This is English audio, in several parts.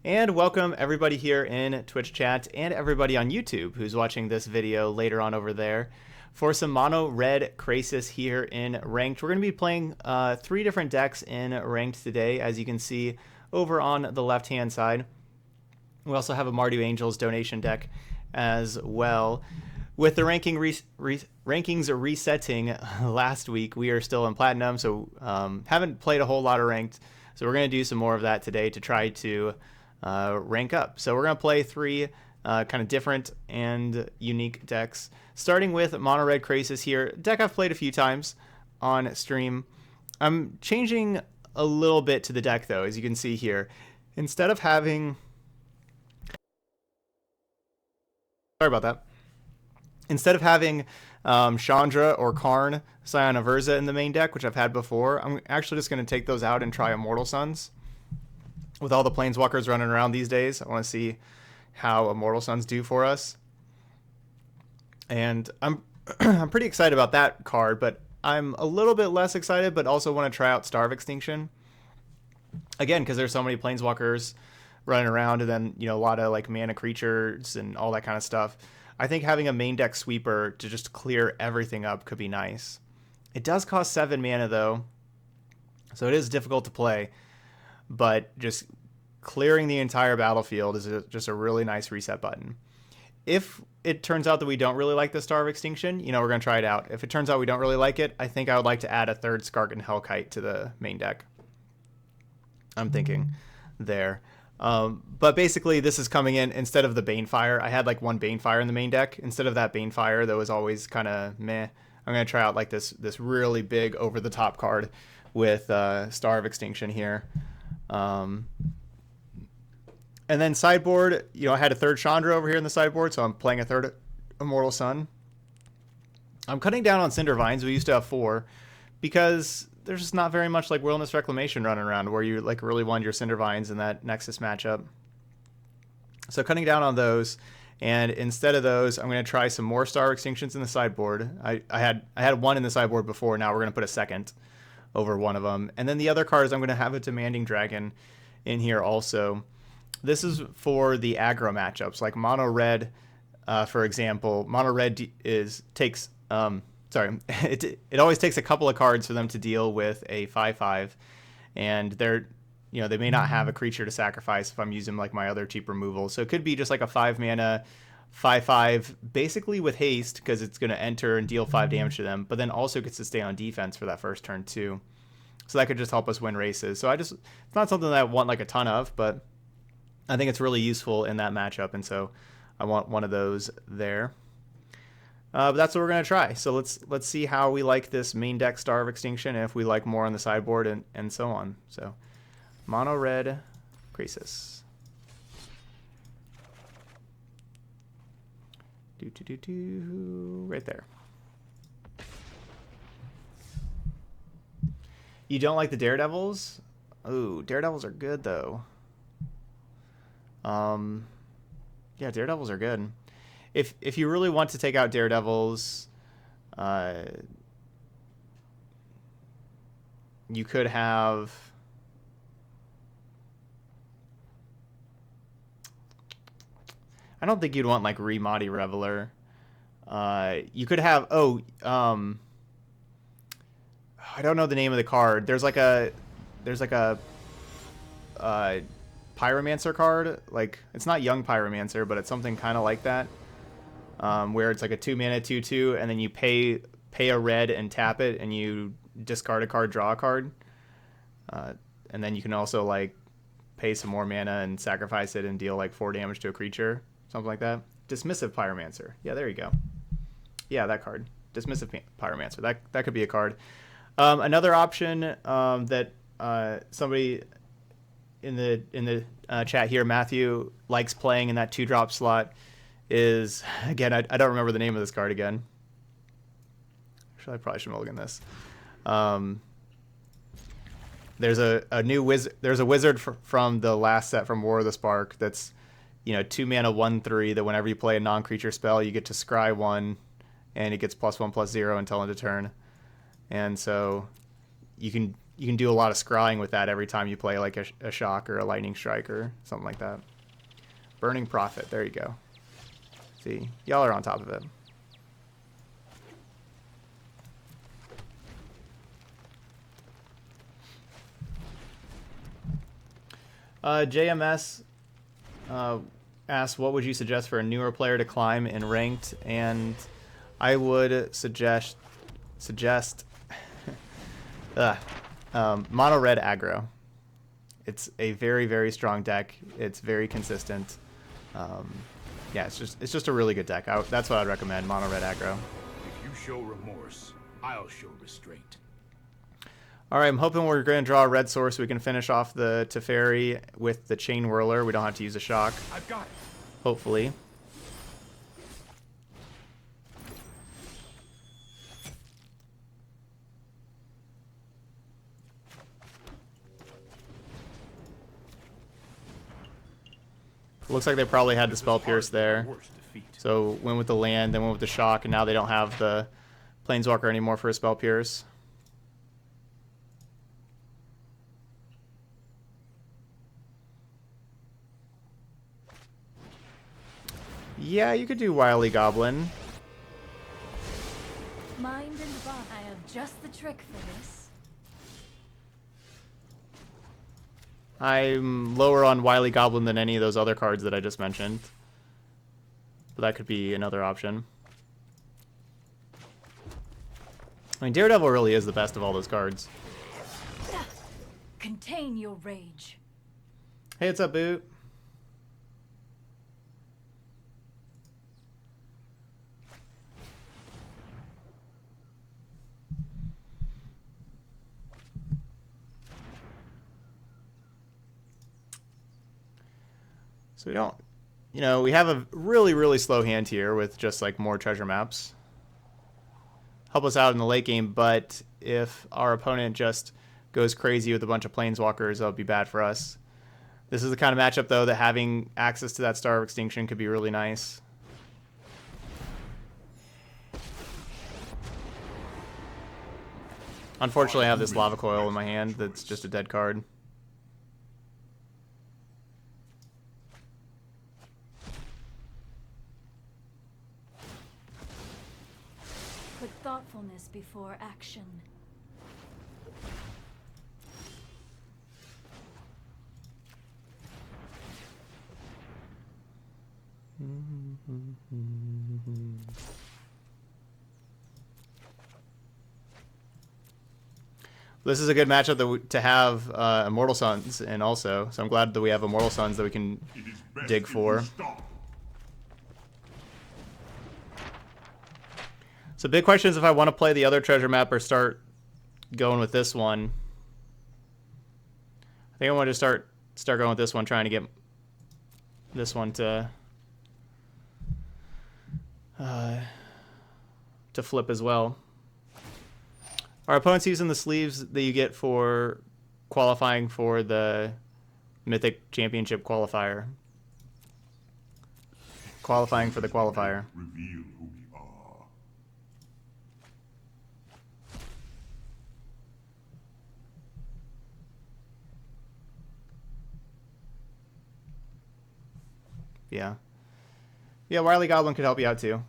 And welcome everybody here in Twitch chat and everybody on YouTube who's watching this video later on over there for some mono red Krasis here in ranked. We're going to be playing 3 different decks in ranked today, as you can see over on the left hand side. We also have a Mardu Angels donation deck as well. With the rankings resetting last week, we are still in Platinum, so haven't played a whole lot of ranked. So we're going to do some more of that today to try to rank up. So we're going to play 3 kind of different and unique decks, starting with Mono Red Krasis here. Deck I've played a few times on stream. I'm changing a little bit to the deck, though, as you can see here. Instead of having... Sorry about that. Instead of having Chandra or Karn, Scion of Urza in the main deck, which I've had before, I'm actually just going to take those out and try Immortal Suns. With all the Planeswalkers running around these days, I want to see how Immortal Suns do for us. And I'm I'm pretty excited about that card, but I'm a little bit less excited, but also want to try out Star of Extinction. Again, because there's so many Planeswalkers running around, and then, you know, a lot of like mana creatures and all that kind of stuff. I think having a main deck sweeper to just clear everything up could be nice. It does cost 7 mana though, so it is difficult to play, but just clearing the entire battlefield is just a really nice reset button. If it turns out that we don't really like the Star of Extinction, you know, we're going to try it out. If it turns out we don't really like it, I think I would like to add a 3rd Skark and Hellkite to the main deck. I'm thinking there. But basically, this is coming in instead of the Banefire. I had like 1 Banefire in the main deck. Instead of that Banefire that was always kind of meh, I'm going to try out like this really big over-the-top card with Star of Extinction here. And then sideboard, you know, I had a 3rd Chandra over here in the sideboard, so I'm playing a 3rd Immortal Sun. I'm cutting down on Cinder Vines. We used to have 4 because there's just not very much like Wilderness Reclamation running around where you like really want your Cinder Vines in that Nexus matchup. So cutting down on those, and instead of those, I'm going to try some more Star Extinctions in the sideboard. I had 1 in the sideboard before. Now we're going to put a 2nd over one of them, and then the other cards I'm going to have a Demanding Dragon in here also. This is for the aggro matchups, like Mono Red, for example. Mono Red takes it always takes a couple of cards for them to deal with a 5/5, and they're, you know, they may not have a creature to sacrifice if I'm using like my other cheap removal. So it could be just like a 5 mana 5/5, basically with haste, because it's going to enter and deal 5 damage to them, but then also gets to stay on defense for that first turn too. So that could just help us win races. So it's not something that I want like a ton of, but I think it's really useful in that matchup, and so I want one of those there. But that's what we're going to try. So let's see how we like this main deck Star of Extinction, and if we like more on the sideboard, and so on. So Mono Red Krasis. Right there. You don't like the Daredevils? Ooh, Daredevils are good though. Yeah, Daredevils are good. If you really want to take out Daredevils, you could have... I don't think you'd want like Remadi Reveler. You could have... I don't know the name of the card. There's like a Pyromancer card. Like, it's not Young Pyromancer, but it's something kind of like that. Where it's like a 2 mana 2/2, and then you pay a red and tap it, and you discard a card, draw a card, and then you can also like pay some more mana and sacrifice it and deal like 4 damage to a creature, something like that. Dismissive Pyromancer. Yeah, there you go. Yeah, that card. Dismissive Pyromancer. That could be a card. Another option that somebody in the chat here, Matthew, likes playing in that 2-drop slot is, again, I don't remember the name of this card again. Actually, I probably should mulligan this. There's a new wizard. There's a wizard from the last set from War of the Spark that's, you know, 2 mana 1/3 that whenever you play a non-creature spell, you get to scry 1, and it gets +1/+0 until end of turn. And so you can you can do a lot of scrying with that every time you play like a shock or a lightning strike or something like that. Burning Prophet. There you go. See, y'all are on top of it. JMS asks, what would you suggest for a newer player to climb in ranked? And I would suggest mono red aggro. It's a very, very strong deck. It's very consistent. Yeah, it's just a really good deck. That's what I'd recommend, mono red aggro. If you show remorse, I'll show restraint. All right, I'm hoping we're going to draw a red source so we can finish off the Teferi with the Chain Whirler. We don't have to use a shock. I've got it. Hopefully. Looks like they probably had the Spell Pierce there. So went with the land, then went with the shock, and now they don't have the Planeswalker anymore for a Spell Pierce. Yeah, you could do Wily Goblin. Mind and body. I have just the trick for this. I'm lower on Wily Goblin than any of those other cards that I just mentioned. But that could be another option. I mean, Daredevil really is the best of all those cards. Contain your rage. Hey, what's up, Boot? So we don't, we have a really, really slow hand here with just like more treasure maps. Help us out in the late game, but if our opponent just goes crazy with a bunch of Planeswalkers, that would be bad for us. This is the kind of matchup, though, that having access to that Star of Extinction could be really nice. Unfortunately, I have this Lava Coil in my hand that's just a dead card. Put thoughtfulness before action. This is a good matchup to have Immortal Suns in also, so I'm glad that we have Immortal Suns that we can dig for. So big question is if I want to play the other treasure map or start going with this one. I think I want to start going with this one, trying to get this one to flip as well. Our opponent's using the sleeves that you get for qualifying for the Mythic Championship qualifier. Qualifying for the qualifier. Reveal who we are. Yeah. Yeah, Wily Goblin could help you out too.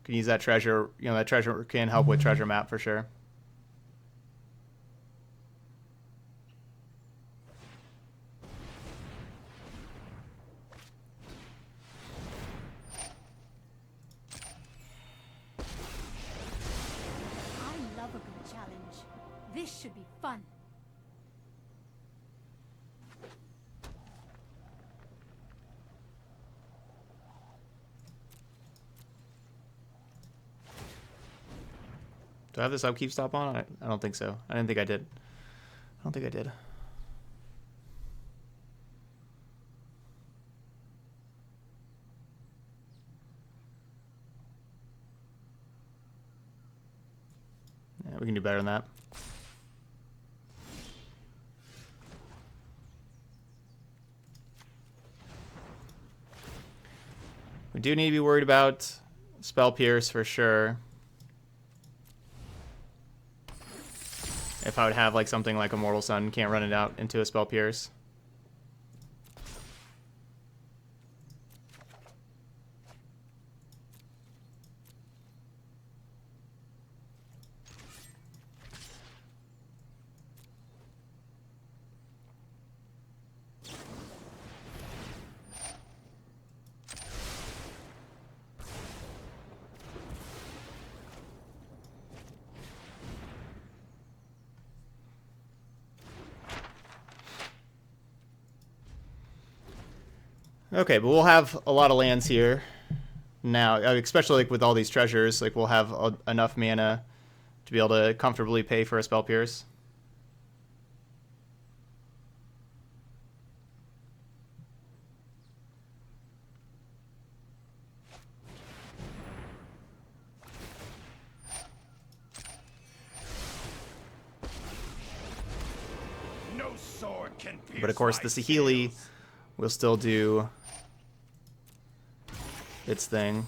Can use that treasure, that treasure can help with treasure map for sure. I love a good challenge. This should be fun. Do I have this upkeep stop on? I don't think so. I didn't think I did. I don't think I did. Yeah, we can do better than that. We do need to be worried about Spell Pierce for sure. if I would have like something like Immortal Sun, can't run it out into a Spell Pierce. Okay, but we'll have a lot of lands here now, especially like with all these treasures. Like we'll have enough mana to be able to comfortably pay for a Spell Pierce. No sword can pierce But of course, my the Saheeli scales. will still do its thing.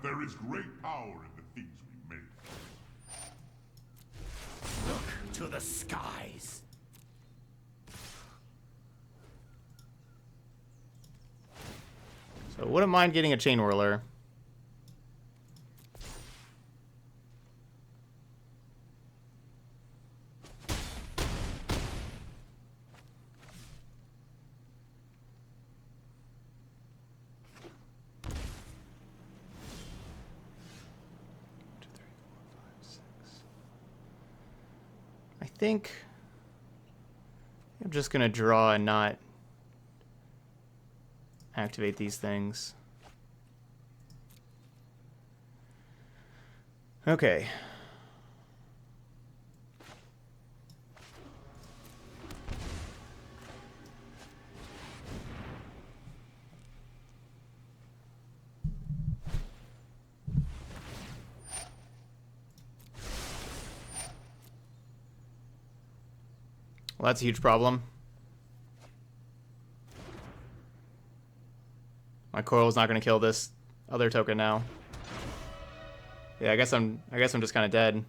There is great power in the things we make. Look to the skies. So wouldn't mind getting a Chain Whirler. I think I'm just gonna draw and not activate these things. Okay. Well, that's a huge problem. My Coil's not going to kill this other token now. Yeah, I guess I'm just kind of dead.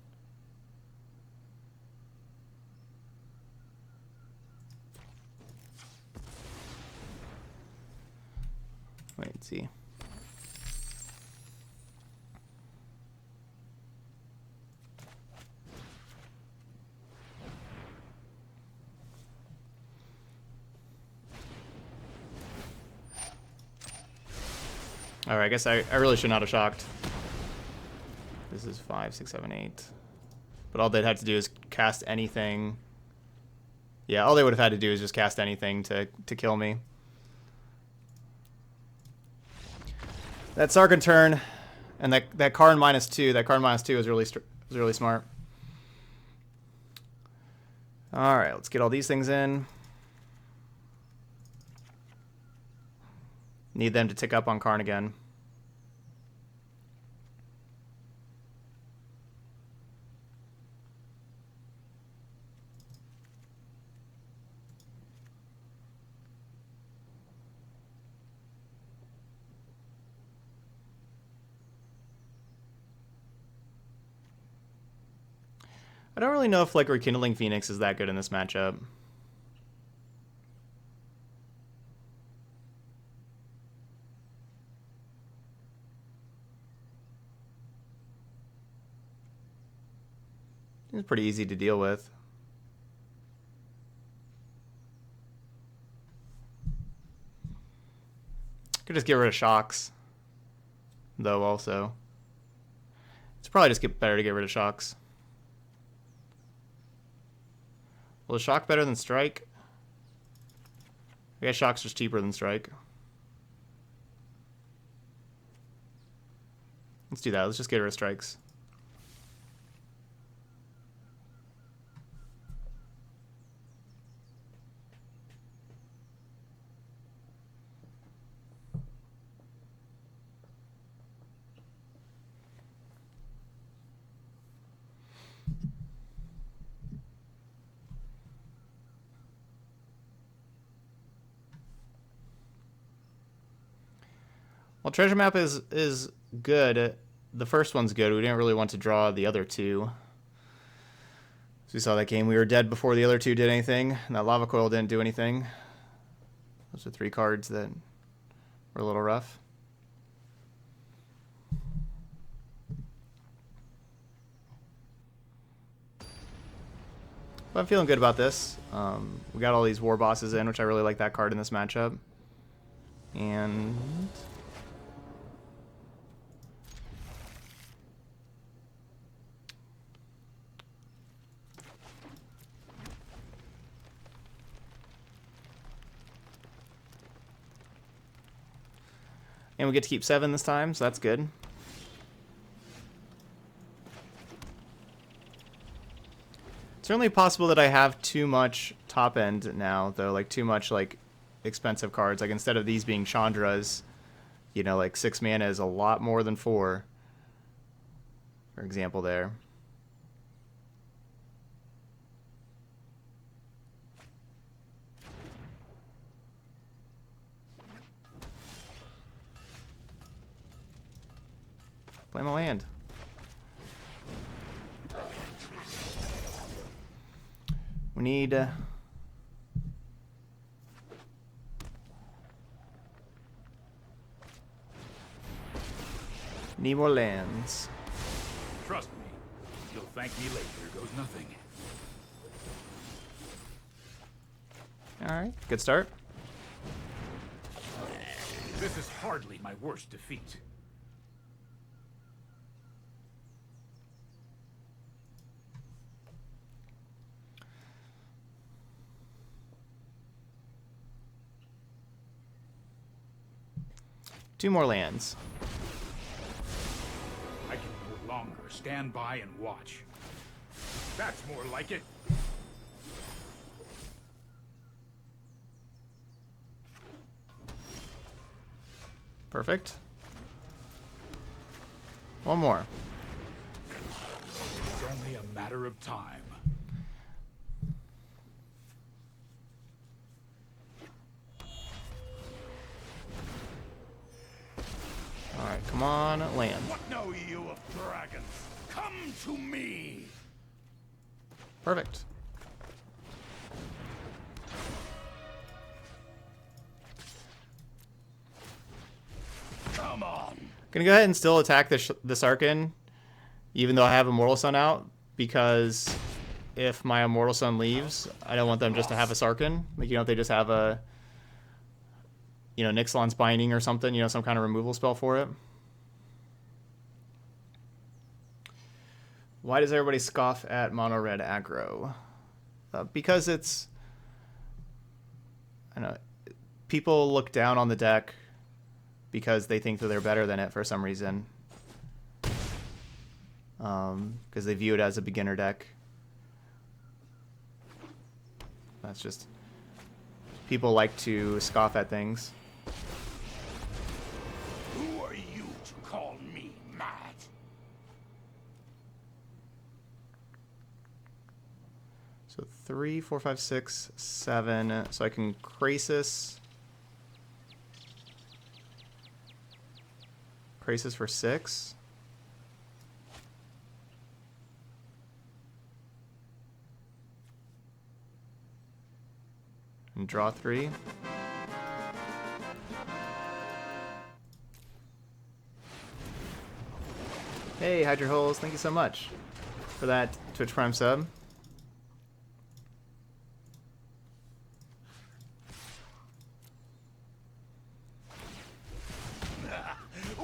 Wait and see. Alright, I guess I really should not have shocked. This is 5, 6, 7, 8. But all they'd have to do is cast anything. Yeah, all they would have had to do is just cast anything to kill me. That Sargon turn and that Karn -2, that Karn -2 was really smart. Alright, let's get all these things in. Need them to tick up on Karn again. I don't really know if like Rekindling Phoenix is that good in this matchup. It's pretty easy to deal with. Could just get rid of shocks, though. Also, it's probably just better to get rid of shocks. Well, is shock better than strike? I guess shock's just cheaper than strike. Let's do that. Let's just get rid of strikes. Well, treasure map is good. The first one's good. We didn't really want to draw the other two. So we saw that game. We were dead before the other two did anything, and that lava coil didn't do anything. Those are 3 cards that were a little rough. But I'm feeling good about this. We got all these war bosses in, which I really like that card in this matchup. And we get to keep 7 this time, so that's good. Certainly possible that I have too much top end now, though, like too much like expensive cards. Like instead of these being Chandras, you know, like 6 mana is a lot more than 4. For example, there. Play my land. We need more lands. Trust me. You'll thank me later. There goes nothing. Alright, good start. This is hardly my worst defeat. Two more lands. I can no longer stand by and watch. That's more like it. Perfect. One more. It's only a matter of time. Alright, come on, land. What know you of dragons? Come to me! Perfect. Come on! Gonna go ahead and still attack this Archon, even though I have Immortal Sun out, because if my Immortal Sun leaves, I don't want them just to have a Sarkin. Like, you know, if they just have a, you know, Nixlon's Binding or something, you know, some kind of removal spell for it. Why does everybody scoff at mono red aggro? Because it's, I don't know, people look down on the deck because they think that they're better than it for some reason. Because they view it as a beginner deck. That's just, people like to scoff at things. Who are you to call me mad? So 3, 4, 5, 6, 7. So I can Krasis. Krasis for 6. And draw 3. Hey, Hydra Holes, thank you so much for that Twitch Prime sub.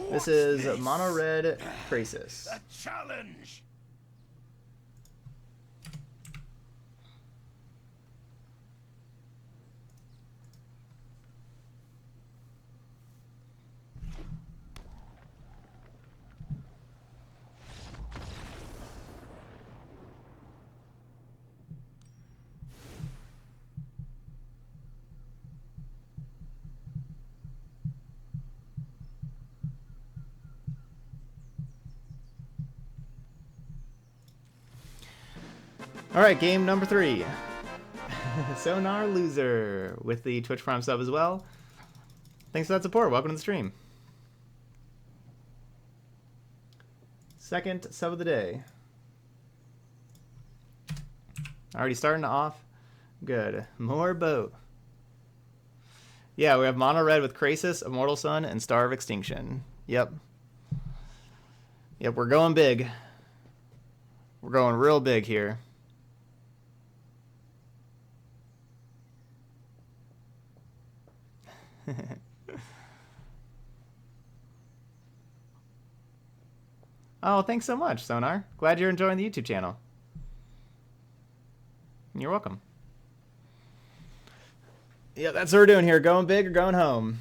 This is mono red Krasis. A challenge! All right, game number 3. Sonar Loser with the Twitch Prime sub as well. Thanks for that support. Welcome to the stream. Second sub of the day. Already starting off good. More boat. Yeah, we have Mono Red with Krasis, Immortal Sun, and Star of Extinction. Yep. Yep, we're going big. We're going real big here. Oh, thanks so much, Sonar. Glad you're enjoying the YouTube channel. You're welcome. Yeah, that's what we're doing here. Going big or going home.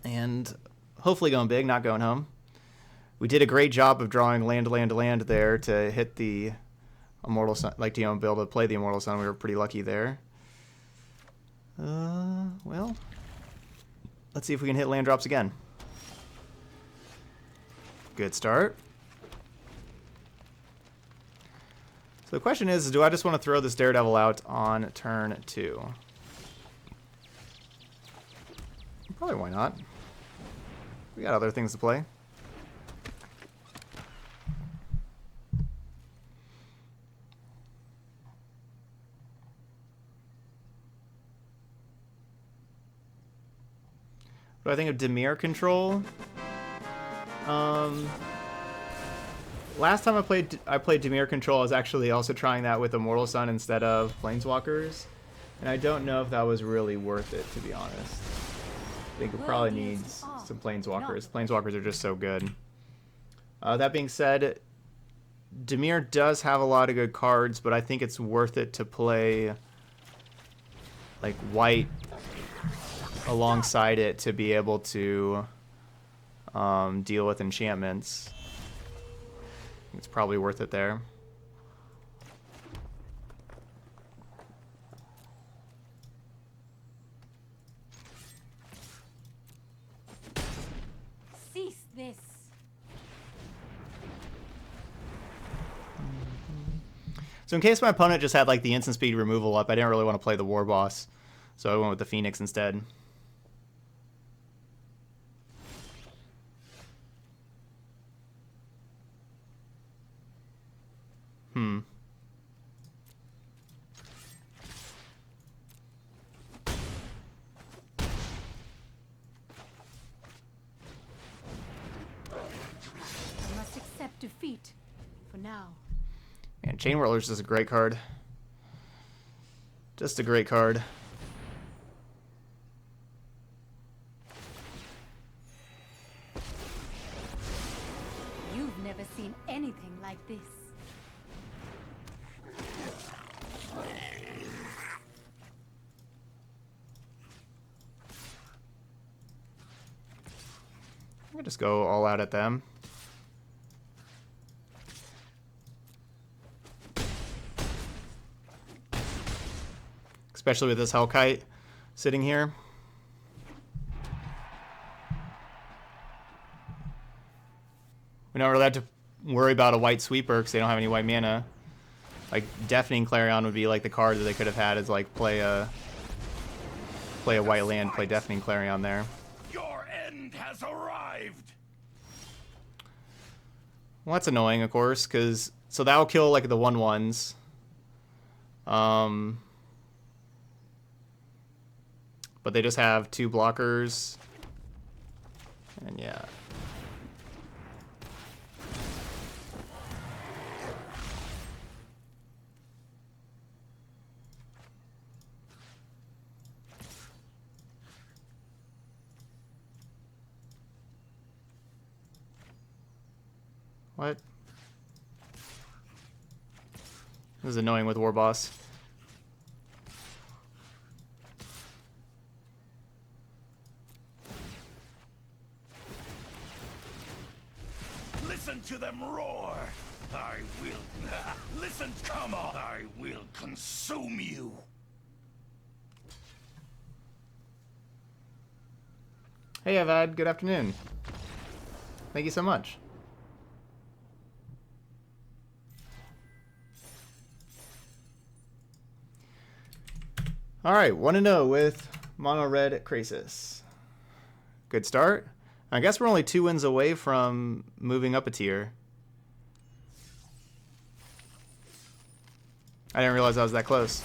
And hopefully going big, not going home. We did a great job of drawing land there to hit the Immortal Sun, like to be able to play the Immortal Sun. We were pretty lucky there. Well, let's see if we can hit land drops again. Good start. So the question is, do I just want to throw this Daredevil out on turn 2? Probably why not. We got other things to play. What do I think of Dimir control? Last time I played Dimir control, I was actually also trying that with Immortal Sun instead of Planeswalkers, and I don't know if that was really worth it, to be honest. I think it probably needs some Planeswalkers. Planeswalkers are just so good. That being said, Dimir does have a lot of good cards, but I think it's worth it to play like white alongside it to be able to deal with enchantments. It's probably worth it there. Cease this. So in case my opponent just had like the instant speed removal up, I didn't really want to play the War Boss, so I went with the Phoenix instead. I must accept defeat for now. And Chain Whirler's just a great card. Just a great card. You've never seen anything like this. I just go all out at them. Especially with this Hellkite sitting here. We don't really have to worry about a white sweeper because they don't have any white mana. Like Deafening Clarion would be like the card that they could have had as like play a white land, play Deafening Clarion there. Your end has arrived. Well, that's annoying, of course, because so that'll kill like the 1/1s. But they just have 2 blockers, and yeah. What? This is annoying with War Boss. Listen to them roar. I will. Listen, come on. I will consume you. Hey, Avad. Good afternoon. Thank you so much. All right, 1-0 with Mono Red Krasis. Good start. I guess we're only 2 wins away from moving up a tier. I didn't realize I was that close.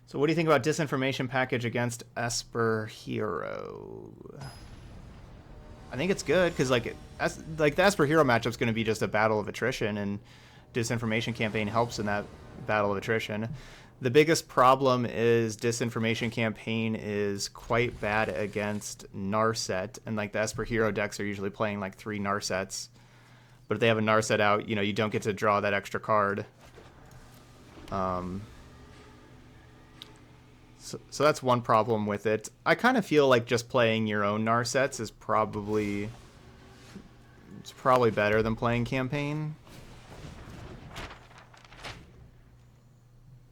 So what do you think about disinformation package against Esper Hero? I think it's good because like the Esper Hero matchup's going to be just a battle of attrition, and disinformation campaign helps in that battle of attrition. The biggest problem is disinformation campaign is quite bad against Narset, and like the Esper Hero decks are usually playing like 3 Narsets. But if they have a Narset out, you know, you don't get to draw that extra card. So that's one problem with it. I kind of feel like just playing your own Narsets is probably better than playing campaign.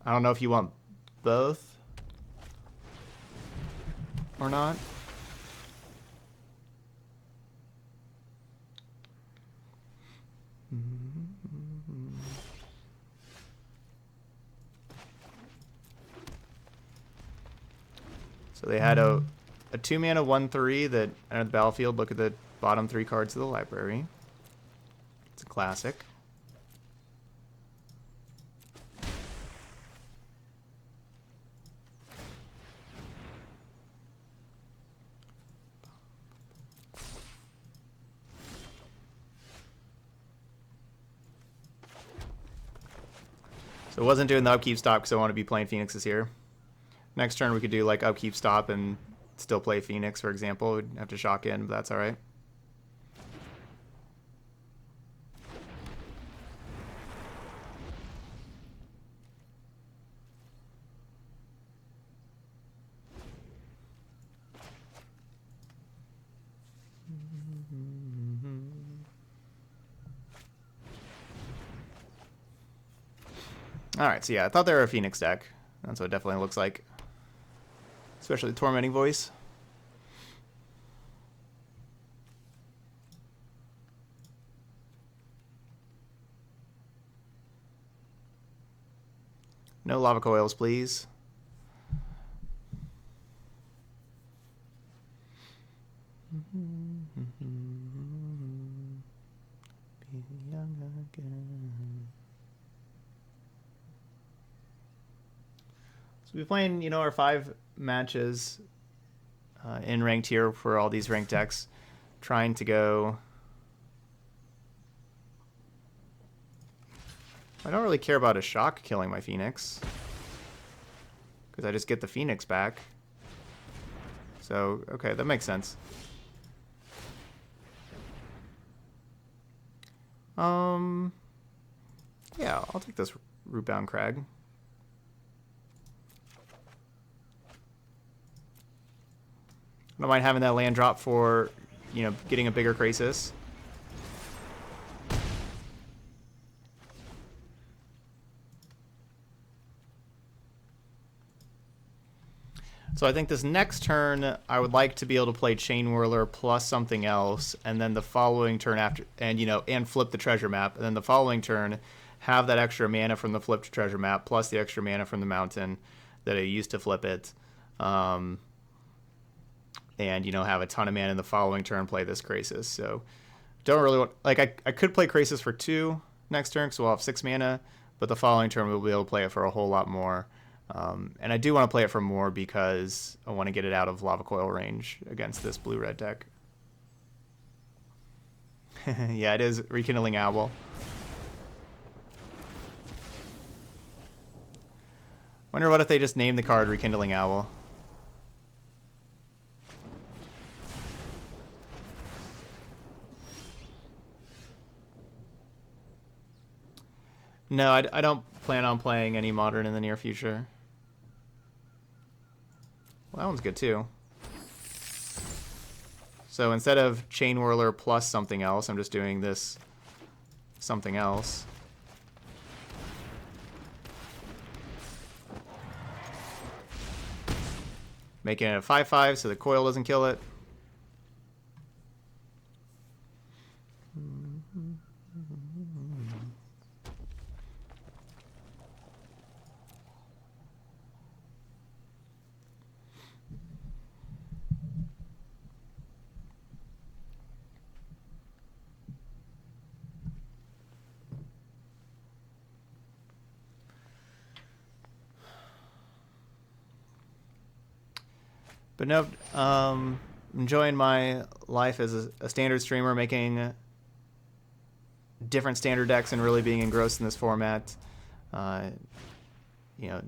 I don't know if you want both or not. So they had a 2-mana 1/3 that entered the battlefield. Look at the bottom 3 cards of the library. It's a classic. So it wasn't doing the upkeep stop because I want to be playing Phoenixes here. Next turn we could do like upkeep stop and still play Phoenix, for example. We'd have to shock in, but that's alright. Alright, so yeah, I thought they were a Phoenix deck. That's what it definitely looks like. Especially the Tormenting Voice. No lava coils, please. Be young again. So we're playing, you know, our 5 matches in ranked here for all these ranked decks, trying to go. I don't really care about a shock killing my Phoenix because I just get the Phoenix back. So, okay, that makes sense. Yeah, I'll take this Rootbound Crag. I don't mind having that land drop for, you know, getting a bigger Krasis. So I think this next turn, I would like to be able to play Chain Whirler plus something else, and then the following turn after, and you know, and flip the treasure map, and then the following turn, have that extra mana from the flipped treasure map plus the extra mana from the mountain that I used to flip it. And, you know, have a ton of mana in the following turn, play this Krasis. So, don't really want... Like, I could play Krasis for 2 next turn, because we'll have 6 mana, but the following turn we'll be able to play it for a whole lot more. And I do want to play it for more because I want to get it out of Lava Coil range against this blue-red deck. Yeah, it is Rekindling Owl. Wonder what if they just name the card Rekindling Owl. No, I don't plan on playing any Modern in the near future. Well, that one's good too. So instead of Chain Whirler plus something else, I'm just doing this something else. Making it a 5/5 so the coil doesn't kill it. But no, enjoying my life as a standard streamer, making different standard decks and really being engrossed in this format. You know,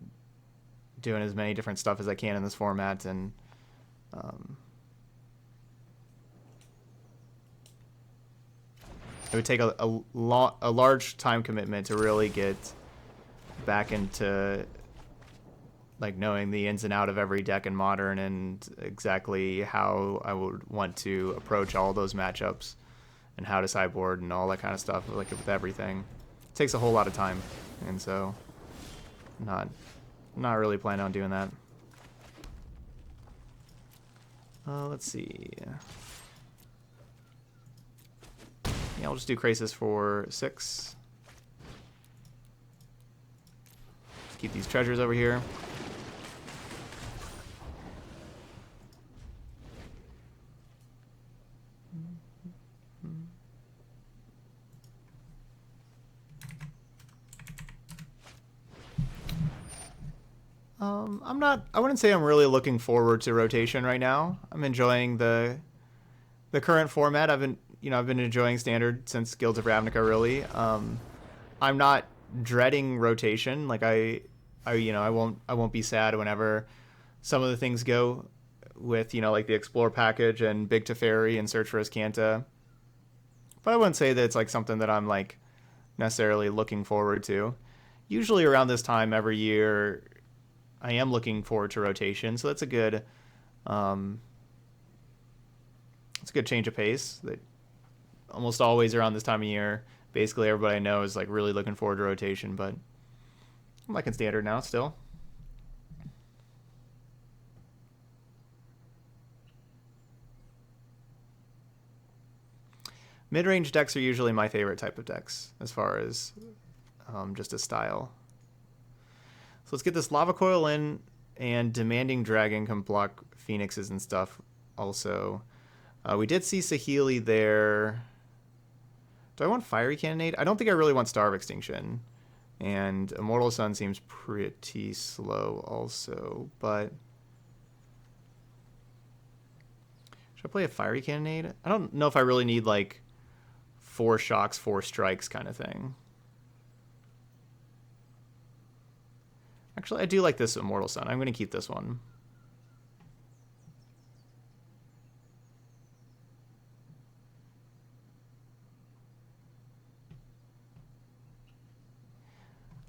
doing as many different stuff as I can in this format, and it would take a large time commitment to really get back into like knowing the ins and out of every deck in Modern and exactly how I would want to approach all those matchups and how to sideboard and all that kind of stuff, like with everything. It takes a whole lot of time, and so not really planning on doing that. Let's see. Yeah, I'll just do Krasis for 6. Keep these treasures over here. I wouldn't say I'm really looking forward to rotation right now. I'm enjoying the current format. I've been enjoying Standard since Guilds of Ravnica, really. I'm not dreading rotation. Like I won't be sad whenever some of the things go with, like the Explore package and Big Teferi and Search for Azcanta. But I wouldn't say that it's like something that I'm like necessarily looking forward to. Usually around this time every year, I am looking forward to rotation, so that's a good, it's a good change of pace. That almost always around this time of year, basically everybody I know is like really looking forward to rotation. But I'm liking Standard now still. Mid-range decks are usually my favorite type of decks as far as just a style. So let's get this Lava Coil in, and Demanding Dragon can block Phoenixes and stuff also. We did see Saheeli there. Do I want Fiery Cannonade? I don't think I really want Star of Extinction. And Immortal Sun seems pretty slow also, but should I play a Fiery Cannonade? I don't know if I really need like 4 shocks, 4 strikes kind of thing. Actually, I do like this Immortal Sun. I'm going to keep this one.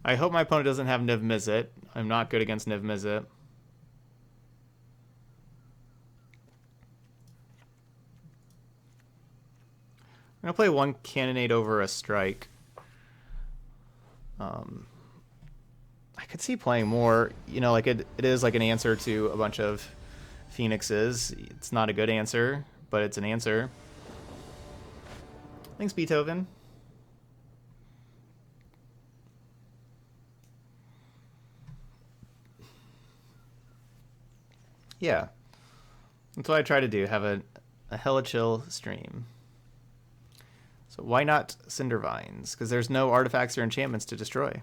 I hope my opponent doesn't have Niv Mizzet. I'm not good against Niv Mizzet. I'm going to play 1 Cannonade over a Strike. I could see playing more, like it is like an answer to a bunch of Phoenixes. It's not a good answer, but it's an answer. Thanks, Beethoven. Yeah. That's what I try to do, have a hella chill stream. So why not Cinder Vines? Because there's no artifacts or enchantments to destroy.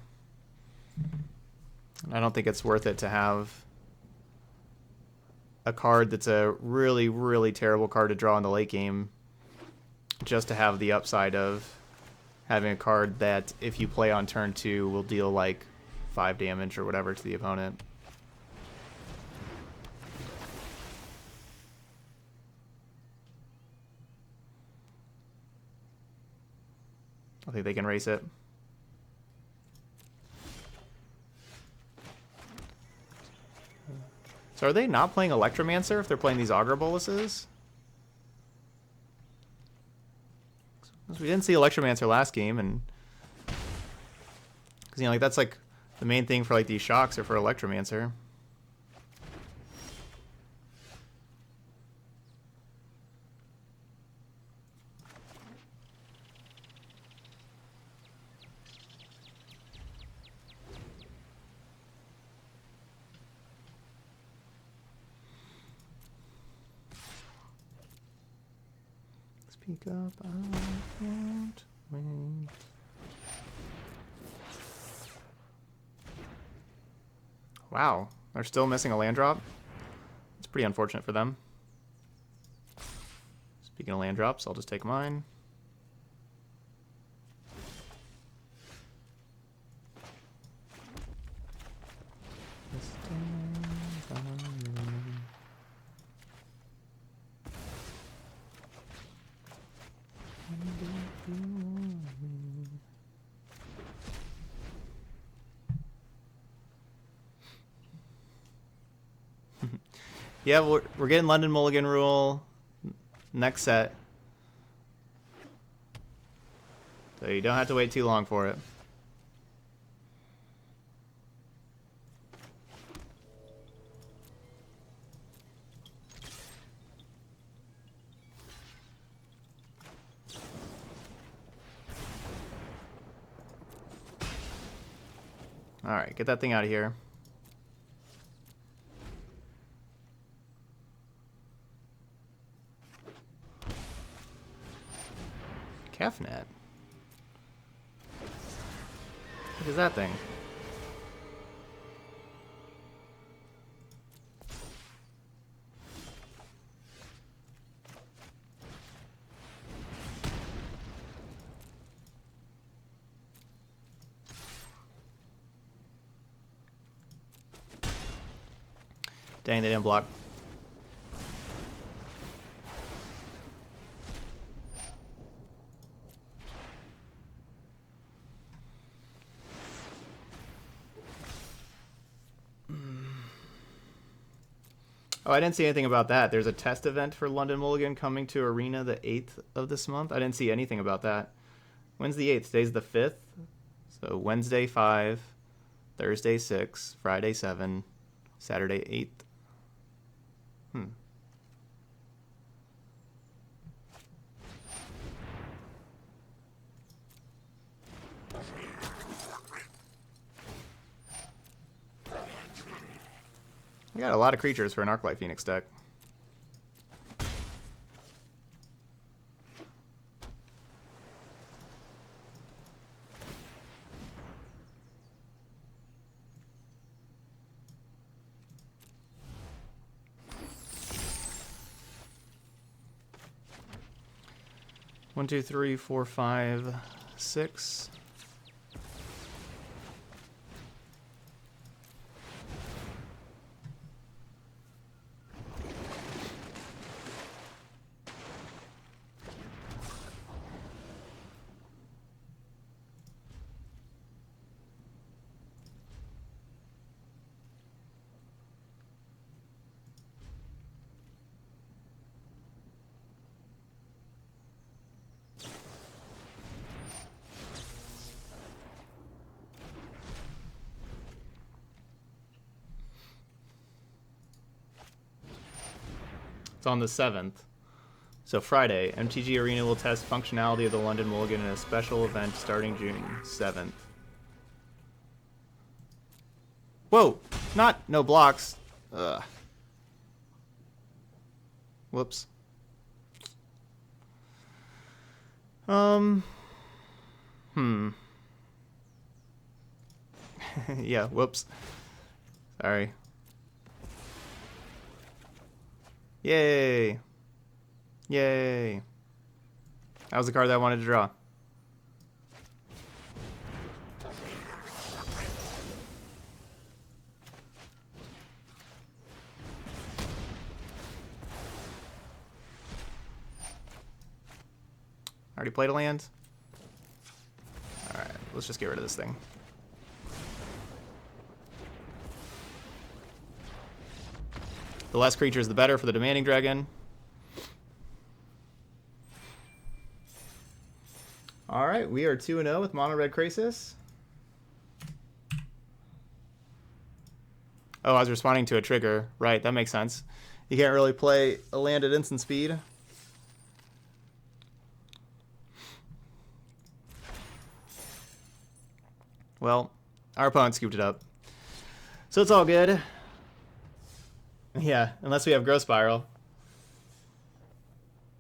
I don't think it's worth it to have a card that's a really, really terrible card to draw in the late game just to have the upside of having a card that, if you play on turn 2, will deal like 5 damage or whatever to the opponent. I think they can race it. So are they not playing Electromancer if they're playing these Augur Boluses? We didn't see Electromancer last game, and because like that's like the main thing for like these shocks are for Electromancer. Speak up, I won't wait. Wow, they're still missing a land drop? It's pretty unfortunate for them. Speaking of land drops, I'll just take mine. Yeah, we're getting London Mulligan rule next set. So you don't have to wait too long for it. Alright, get that thing out of here. Kefnet? What is that thing? Dang, they didn't block. Oh, I didn't see anything about that. There's a test event for London Mulligan coming to Arena the 8th of this month. I didn't see anything about that. When's the 8th? Today's the 5th. So Wednesday 5, Thursday 6, Friday 7, Saturday 8. We got a lot of creatures for an Arclight Phoenix deck. One, two, three, four, five, six. It's on the 7th. So Friday, MTG Arena will test functionality of the London Mulligan in a special event starting June 7th. Whoa! No blocks. Ugh. Whoops. Yeah, whoops. Sorry. Yay! Yay! That was the card that I wanted to draw. Already played a land? Alright, let's just get rid of this thing. The less creatures, the better for the Demanding Dragon. Alright, we are 2-0 with Mono Red Krasis. Oh, I was responding to a trigger. Right, that makes sense. You can't really play a land at instant speed. Well, our opponent scooped it up. So it's all good. Yeah, unless we have Growth Spiral.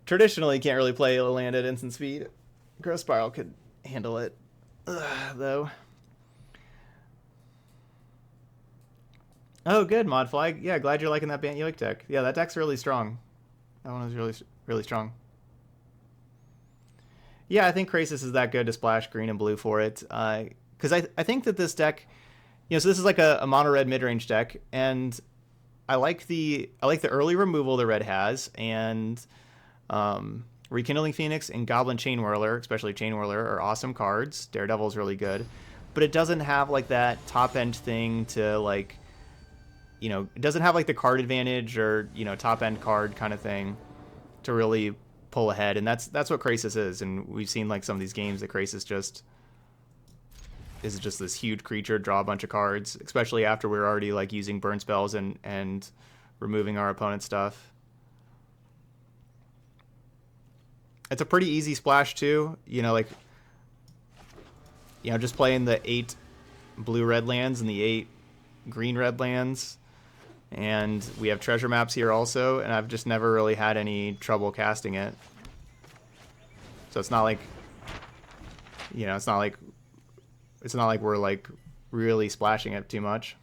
Traditionally, you can't really play a land at instant speed. Growth Spiral could handle it, though. Oh, good, Mod Flag. Yeah, glad you're liking that Bant Yoik deck. Yeah, that deck's really strong. That one is really strong. Yeah, I think Krasis is that good to splash green and blue for it. Because I think that this deck, so this is like a mono red mid range deck, and I like the early removal the red has, and Rekindling Phoenix and Goblin Chain Whirler, especially Chain Whirler, are awesome cards. Daredevil's really good, but it doesn't have like that top end thing to like, it doesn't have like the card advantage or top end card kind of thing to really pull ahead, and that's what Krasis is. And we've seen like some of these games that Krasis just is just this huge creature, draw a bunch of cards, especially after we're already like using burn spells and removing our opponent's stuff. It's a pretty easy splash too, just playing the 8 blue red lands and the 8 green red lands. And we have treasure maps here also, and I've just never really had any trouble casting it. So it's not like, it's not like we're like really splashing it too much.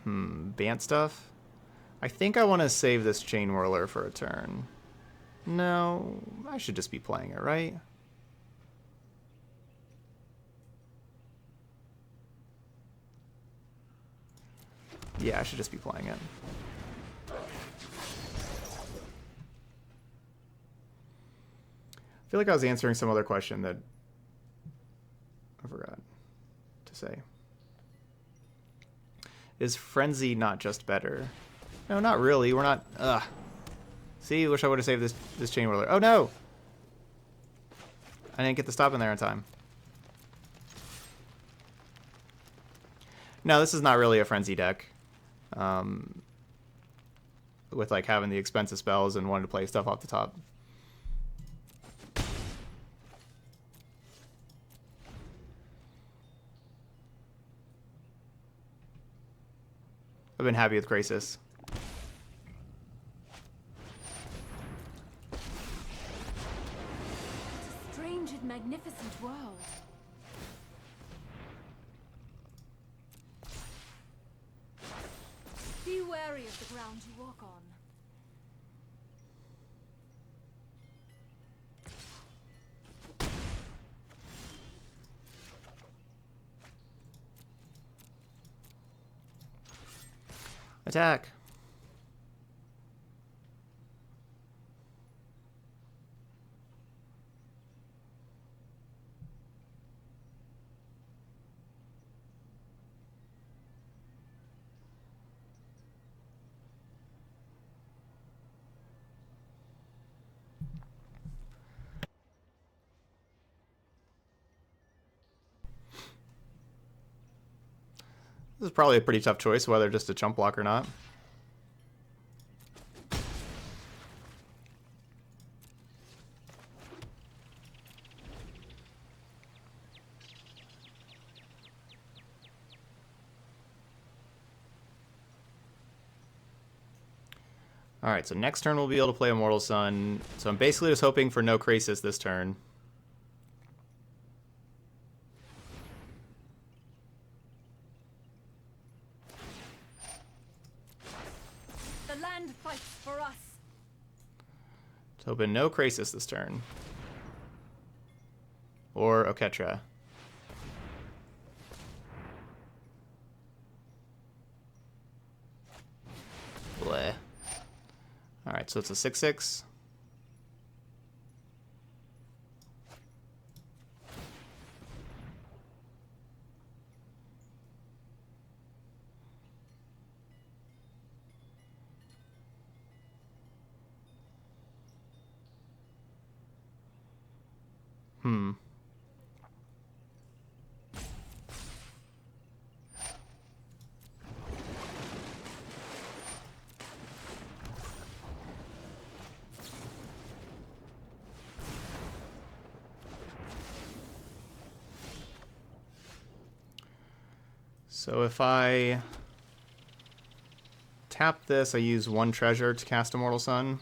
Bant stuff. I think I want to save this Chain Whirler for a turn. No, I should just be playing it, right? Yeah, I should just be playing it. I feel like I was answering some other question that I forgot to say. Is Frenzy not just better? No, not really. We're not... Ugh. See, wish I would have saved this Chain Whirler. Oh, no! I didn't get the stop in there in time. No, this is not really a Frenzy deck. With like having the expensive spells and wanting to play stuff off the top. I've been happy with Krasis. It's a strange and magnificent world. Be wary of the ground you walk on. Attack. This is probably a pretty tough choice, whether just a chump block or not. Alright, so next turn we'll be able to play Immortal Sun. So I'm basically just hoping for no Krasis this turn. The land fights for us. Just hoping no Krasis this turn. Or Oketra. Bleh. Alright, so it's a 6/6. So if I tap this, I use 1 treasure to cast Immortal Sun.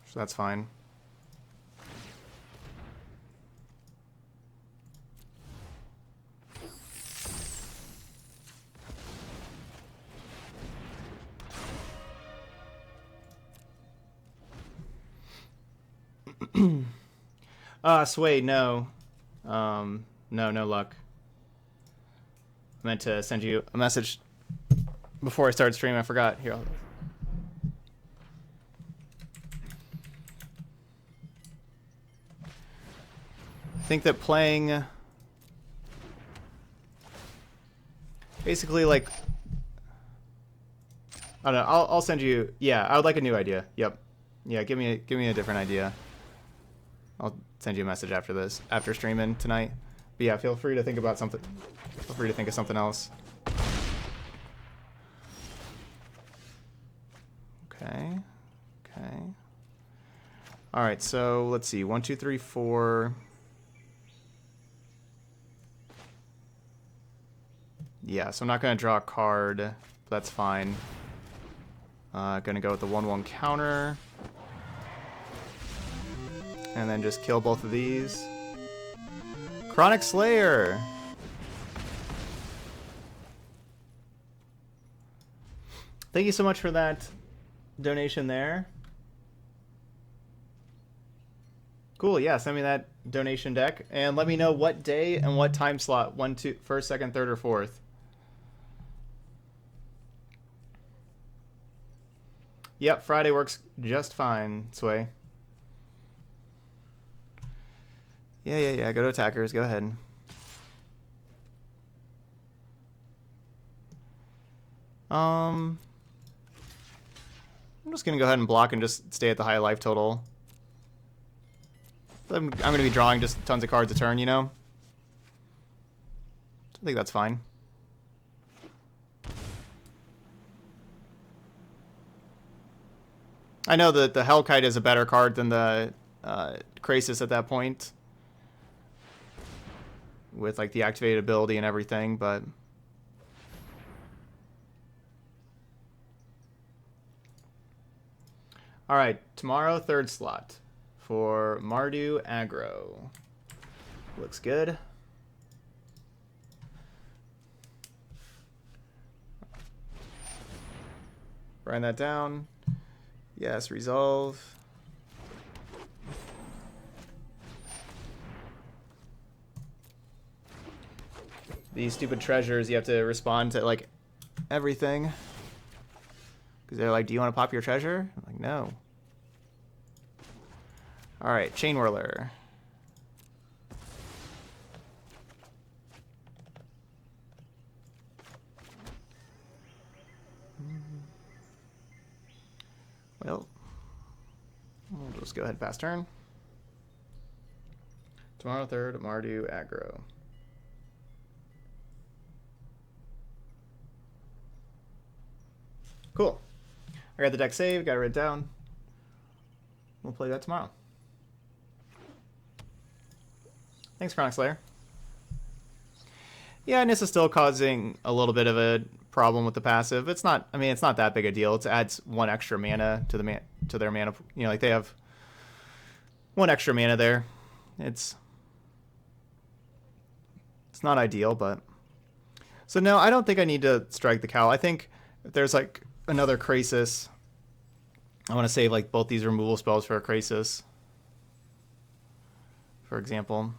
So that's fine. Sway, no. No luck. I meant to send you a message before I started streaming. I forgot. Here, I think that playing basically like I don't know. I'll send you. Yeah, I would like a new idea. Yep. Yeah, give me a different idea. I'll send you a message after this, after streaming tonight. But yeah, feel free to think about something. Feel free to think of something else. Okay. Okay. All right. So let's see. 1, 2, 3, 4. Yeah. So I'm not gonna draw a card. That's fine. Gonna go with the 1/1 counter. And then just kill both of these. Chronic Slayer! Thank you so much for that donation there. Cool, yeah, send me that donation deck. And let me know what day and what time slot. 1, 2, first, second, third, or fourth. Yep, Friday works just fine, Sway. Yeah. Go to attackers. Go ahead. I'm just gonna go ahead and block and just stay at the high life total. I'm gonna be drawing just tons of cards a turn, you know? I think that's fine. I know that the Hellkite is a better card than the Krasis at that point, with like the activated ability and everything, but all right, tomorrow third slot for Mardu aggro. Looks good. Write that down. Yes, resolve. These stupid treasures, you have to respond to like everything. Because they're like, do you want to pop your treasure? I'm like, no. Alright, Chain Whirler. Well, we'll just go ahead pass turn. Tomorrow third, Mardu aggro. Cool. I got the deck saved, got it written down. We'll play that tomorrow. Thanks, Chronic Slayer. Yeah, Nissa's still causing a little bit of a problem with the passive. It's not, I mean, it's not that big a deal. It adds 1 extra mana to their mana. You know, like they have 1 extra mana there. It's not ideal, but so no, I don't think I need to strike the cowl. I think if there's like another Krasis, I want to save like both these removal spells for a Krasis, for example.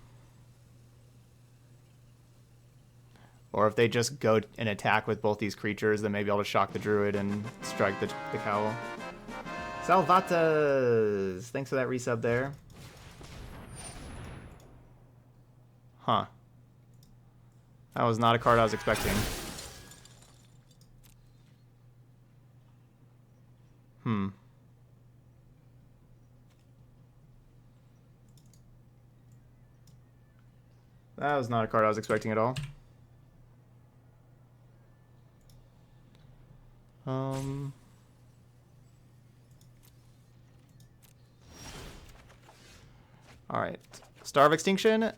Or if they just go and attack with both these creatures, then maybe I'll just shock the Druid and strike the cowl. Salvatas! Thanks for that resub there. Huh. That was not a card I was expecting. That was not a card I was expecting at all. Alright. Star of Extinction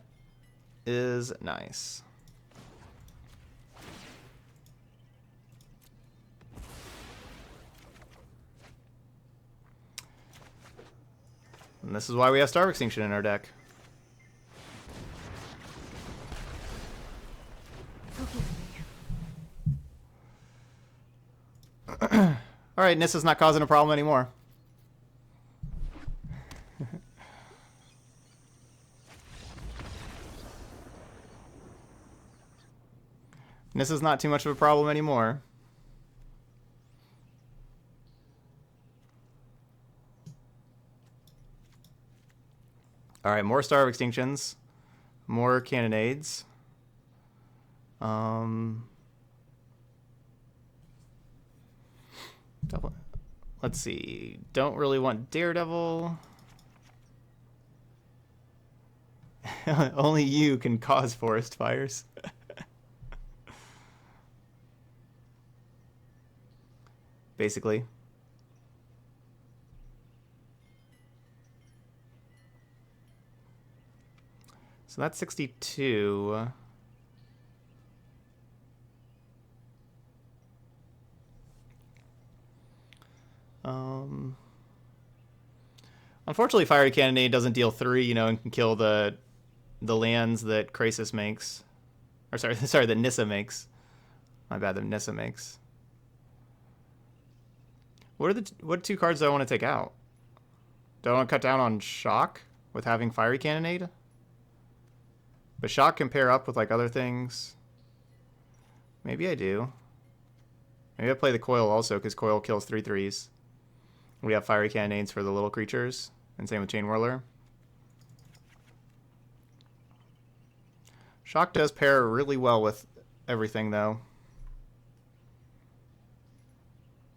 is nice. And this is why we have Star of Extinction in our deck. Alright, Nissa's not causing a problem anymore. This is not too much of a problem anymore. Alright, more Star of Extinctions. More Cannonades. Let's see. Don't really want Daredevil. Only you can cause forest fires. Basically. So that's 62. Unfortunately, Fiery Cannonade doesn't deal 3, you know, and can kill the lands that Krasis makes. Or sorry, that Nissa makes. My bad, that Nissa makes. What 2 cards do I want to take out? Do I want to cut down on Shock with having Fiery Cannonade? But Shock can pair up with like other things. Maybe I do. Maybe I play the Coil also, because Coil kills 3/3s. We have Fiery Cannonades for the little creatures, and same with Chain Whirler. Shock does pair really well with everything, though.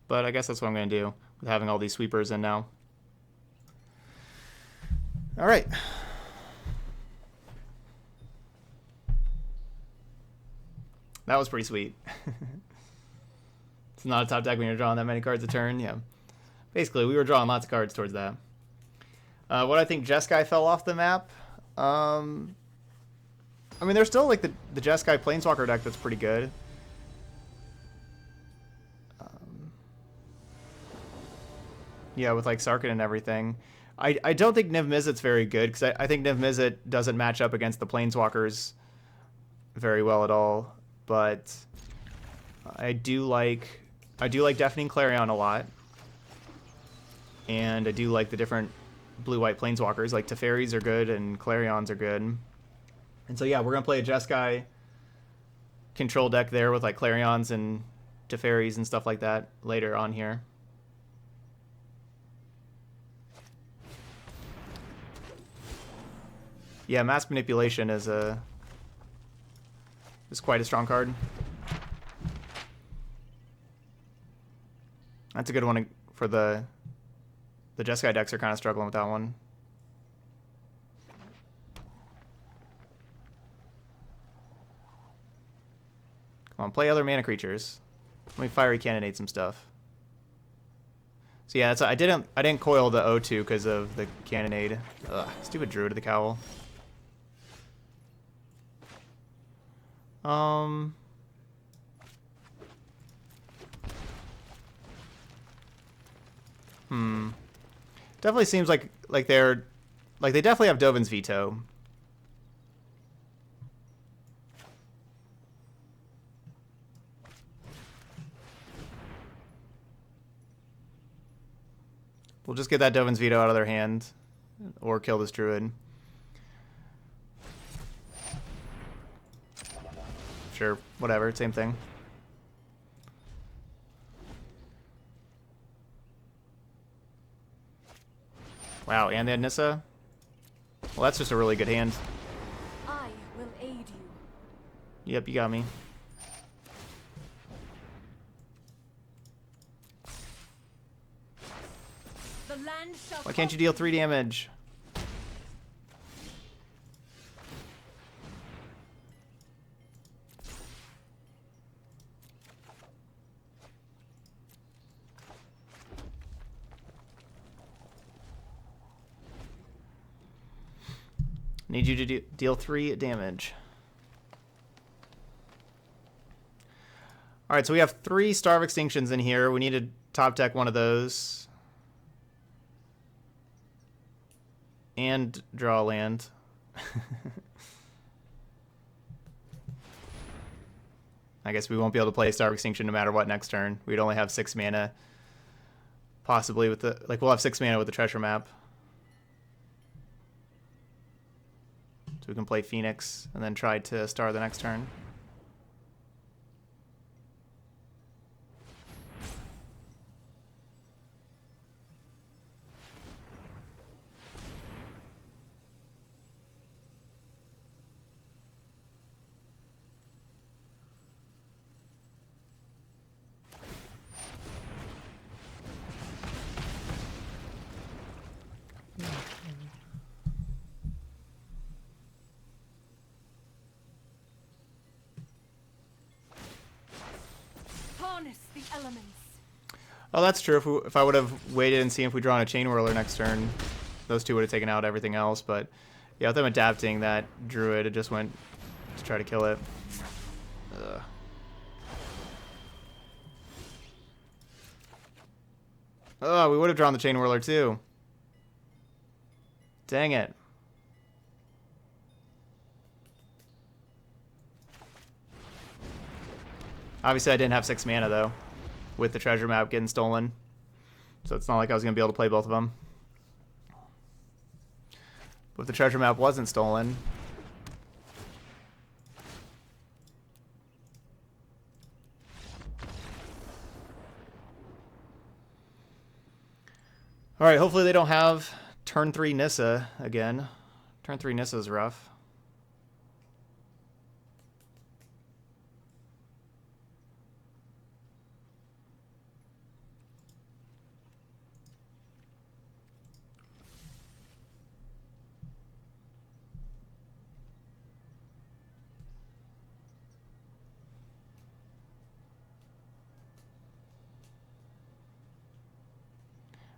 But I guess that's what I'm going to do, with having all these sweepers in now. Alright. That was pretty sweet. It's not a top deck when you're drawing that many cards a turn, yeah. Basically, we were drawing lots of cards towards that. What I think Jeskai fell off the map. I mean, there's still like the Jeskai Planeswalker deck that's pretty good. Yeah, with like Sarkhan and everything. I don't think Niv Mizzet's very good, because I think Niv Mizzet doesn't match up against the Planeswalkers very well at all. But I do like Deafening Clarion a lot. And I do like the different blue-white Planeswalkers. Like Teferis are good and Clarions are good. And so yeah, we're going to play a Jeskai control deck there with like Clarions and Teferis and stuff like that later on here. Yeah, Mass Manipulation is quite a strong card. That's a good one for the Jeskai decks are kind of struggling with that one. Come on, play other mana creatures. Let me Fiery Cannonade some stuff. So yeah, I didn't coil the O2 because of the Cannonade. Ugh, stupid Druid of the Cowl. Definitely seems like they definitely have Dovin's Veto. We'll just get that Dovin's Veto out of their hand, or kill this Druid. Sure, whatever, same thing. Wow, and they had Nissa? Well, that's just a really good hand. I will aid you. Yep, you got me. The land shall Why can't you deal 3 damage? Need you to deal 3 damage. Alright, so we have 3 Star of Extinctions in here. We need to top deck one of those. And draw a land. I guess we won't be able to play Star of Extinction no matter what next turn. We'd only have 6 mana. Possibly with the... Like, we'll have 6 mana with the Treasure Map. So we can play Phoenix and then try to star the next turn. Oh, that's true. If I would have waited and seen if we draw on a Chain Whirler next turn, those two would have taken out everything else. But yeah, with them adapting that Druid, it just went to try to kill it. Ugh. Oh, we would have drawn the Chain Whirler too. Dang it. Obviously, I didn't have 6 mana, though, with the treasure map getting stolen. So it's not like I was going to be able to play both of them. But if the treasure map wasn't stolen... Alright, hopefully they don't have turn 3 Nissa again. Turn 3 Nissa is rough.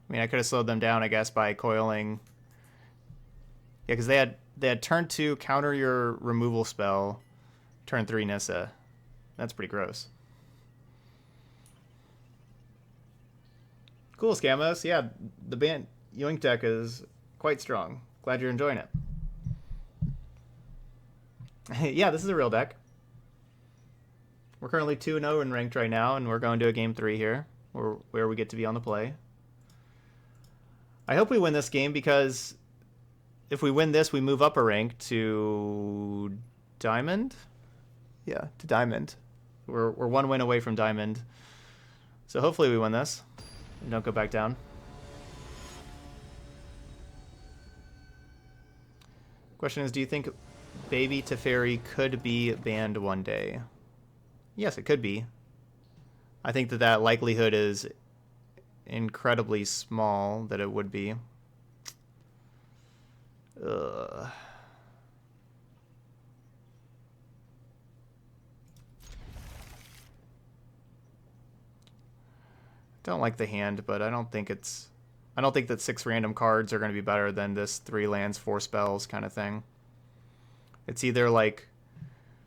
I mean, I could have slowed them down, I guess, by coiling. Yeah, because they had turn 2, counter your removal spell, turn 3 Nissa. That's pretty gross. Cool, Scamos. Yeah, the band Yoink deck is quite strong. Glad you're enjoying it. Yeah, this is a real deck. We're currently 2-0 in ranked right now, and we're going to a game 3 here, where we get to be on the play. I hope we win this game because if we win this, we move up a rank to Diamond. Yeah, to Diamond. We're 1 win away from Diamond. So hopefully we win this and don't go back down. Question is, do you think Baby Teferi could be banned one day? Yes, it could be. I think that likelihood is incredibly small that it would be. Don't like the hand, but I don't think that 6 random cards are going to be better than this 3 lands, 4 spells kind of thing. It's either like,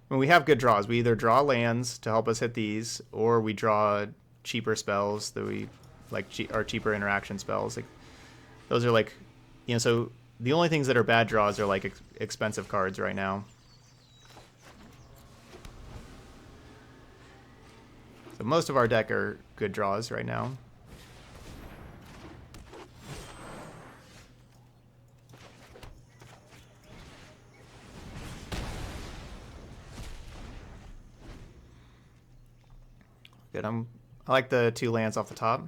when we have good draws, we either draw lands to help us hit these, or we draw cheaper spells that we like, our cheaper interaction spells. Like, those are like, so the only things that are bad draws are like expensive cards right now. So most of our deck are good draws right now. Good. I like the 2 lands off the top.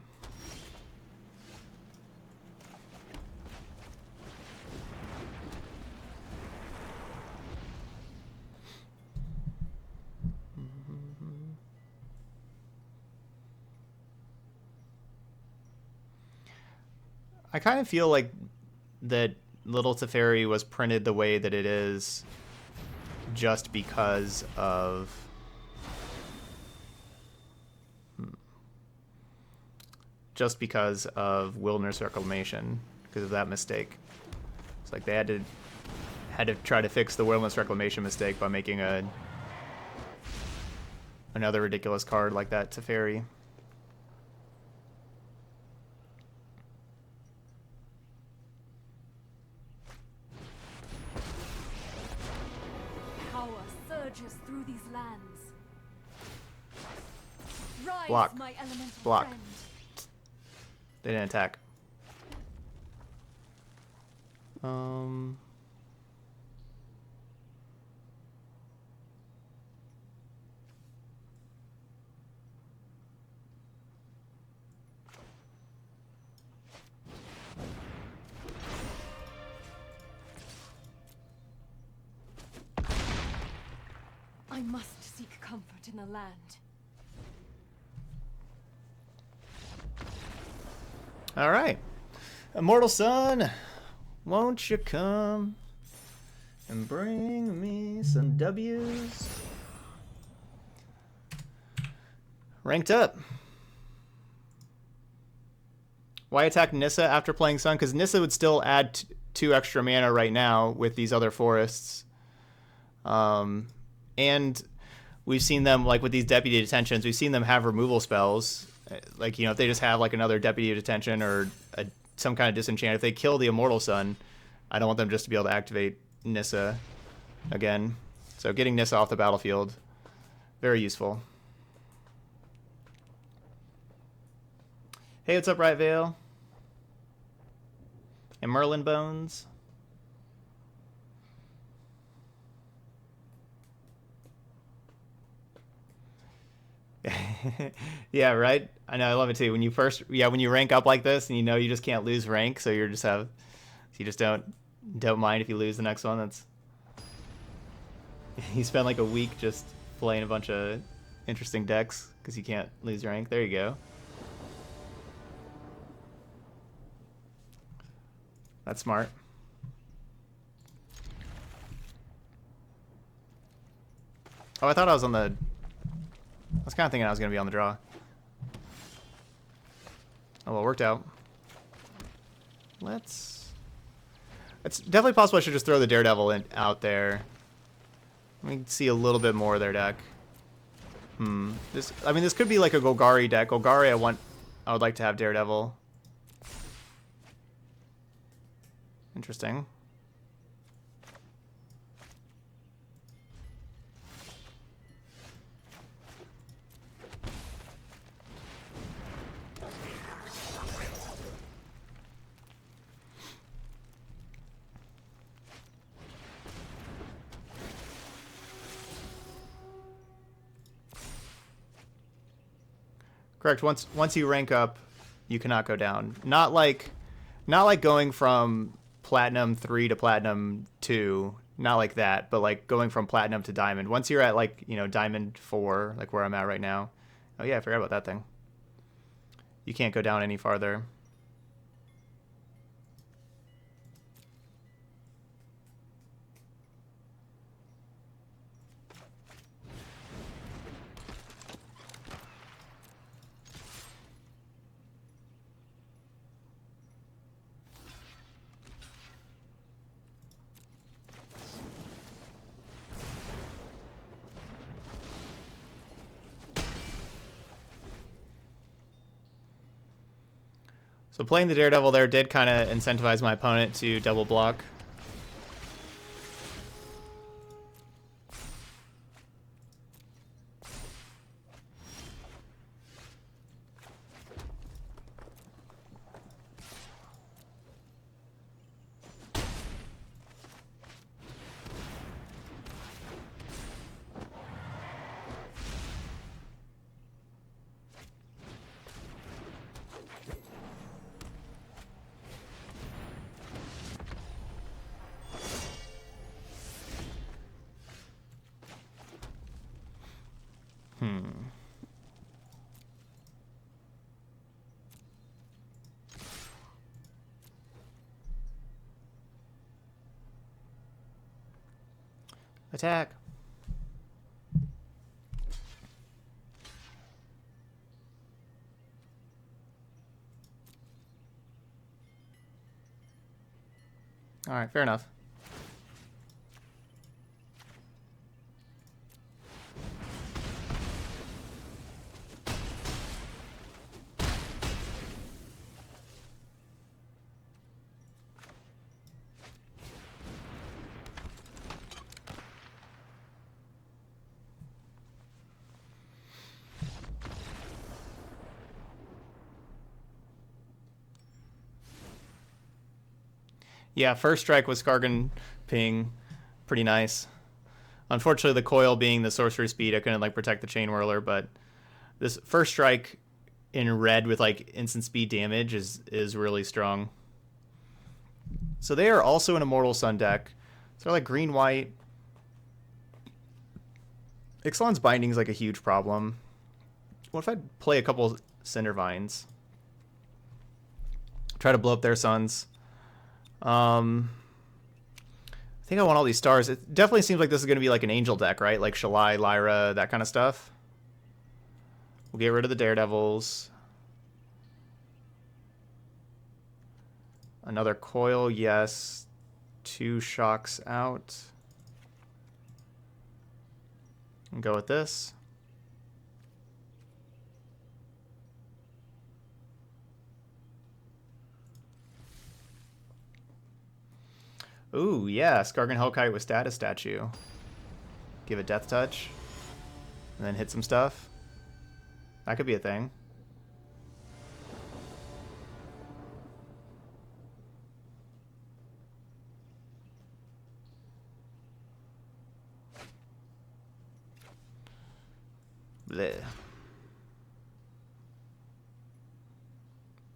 I kind of feel like that Little Teferi was printed the way that it is just because of Wilderness Reclamation, because of that mistake. It's like they had to try to fix the Wilderness Reclamation mistake by making another ridiculous card like that Teferi. Through these lands. Rise, Block. my elemental Block. friend. They didn't attack. I must seek comfort in the land. All right. Immortal Sun, won't you come and bring me some W's? Ranked up. Why attack Nissa after playing Sun? Because Nissa would still add 2 extra mana right now with these other forests. And we've seen them, like with these Deputy Detentions, we've seen them have removal spells. Like, you know, if they just have like another Deputy Detention or some kind of disenchant, if they kill the Immortal Sun, I don't want them just to be able to activate Nissa again. So getting Nissa off the battlefield, very useful. Hey, what's up, Riot Vale? And Merlin Bones. Yeah, right? I know, I love it too. When you when you rank up like this and you know you just can't lose rank, so you just don't mind if you lose the next one. That's you spend like a week just playing a bunch of interesting decks because you can't lose rank. There you go. That's smart. Oh, I thought I was on the... I was kind of thinking I was going to be on the draw. Oh, well, it worked out. It's definitely possible I should just throw the Daredevil out there. Let me see a little bit more of their deck. This could be like a Golgari deck. Golgari, I would like to have Daredevil. Interesting. Correct. Once you rank up, you cannot go down. Not like going from Platinum 3 to Platinum 2. Not like that, but like going from Platinum to Diamond. Once you're at like, you know, Diamond 4, like where I'm at right now. Oh yeah, I forgot about that thing. You can't go down any farther. So playing the Daredevil there did kind of incentivize my opponent to double block. Attack. All right, fair enough. Yeah, first strike with Skargan ping, pretty nice. Unfortunately, the coil being the sorcery speed, I couldn't like protect the chain whirler, but this first strike in red with like instant speed damage is really strong. So they are also an Immortal Sun deck. So they're like green white. Ixalan's binding is like a huge problem. What if I play a couple Cinder Vines? Try to blow up their suns. I think I want all these stars. It definitely seems like this is going to be like an angel deck, right? Like Shalai, Lyra, that kind of stuff. We'll get rid of the Daredevils. Another coil, yes. 2 shocks out. And go with this. Ooh, yeah, Skargan Hellkite with status statue. Give it death touch. And then hit some stuff. That could be a thing. Bleh.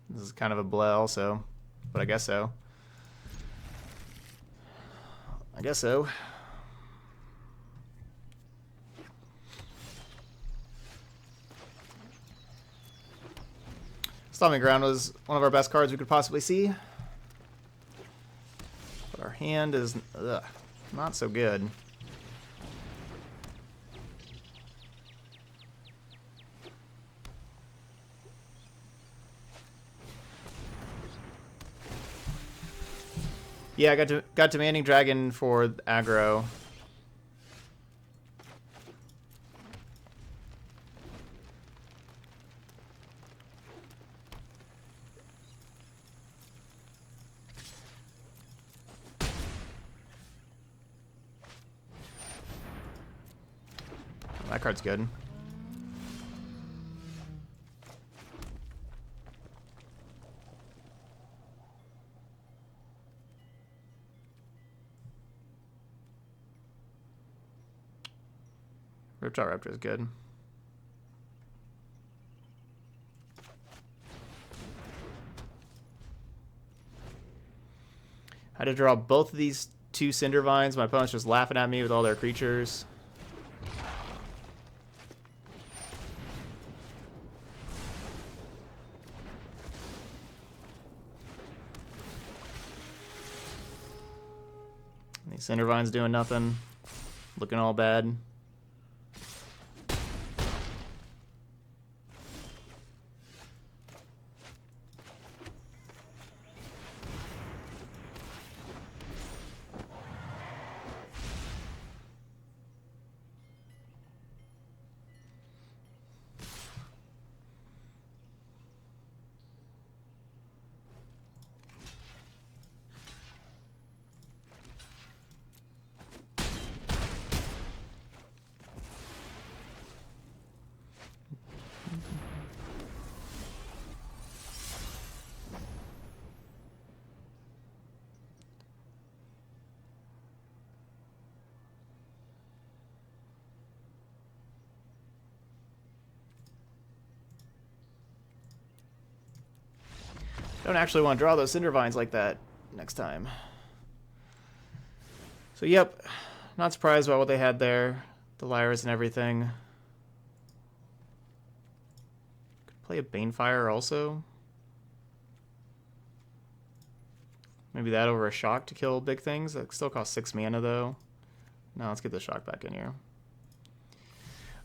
This is kind of a bleh also, but I guess so. I guess so. Stomping Ground was one of our best cards we could possibly see. But our hand is not so good. Yeah, I got Demanding Dragon for aggro. That card's good. Ripjaw Raptor is good. I had to draw both of these 2 Cinder Vines. My opponent's just laughing at me with all their creatures. These Cinder Vines doing nothing. Looking all bad. Don't actually want to draw those Cinder Vines like that next time. So yep, not surprised about what they had there. The Lyras and everything. Could play a Banefire also. Maybe that over a Shock to kill big things. That still costs 6 mana though. No, let's get the Shock back in here.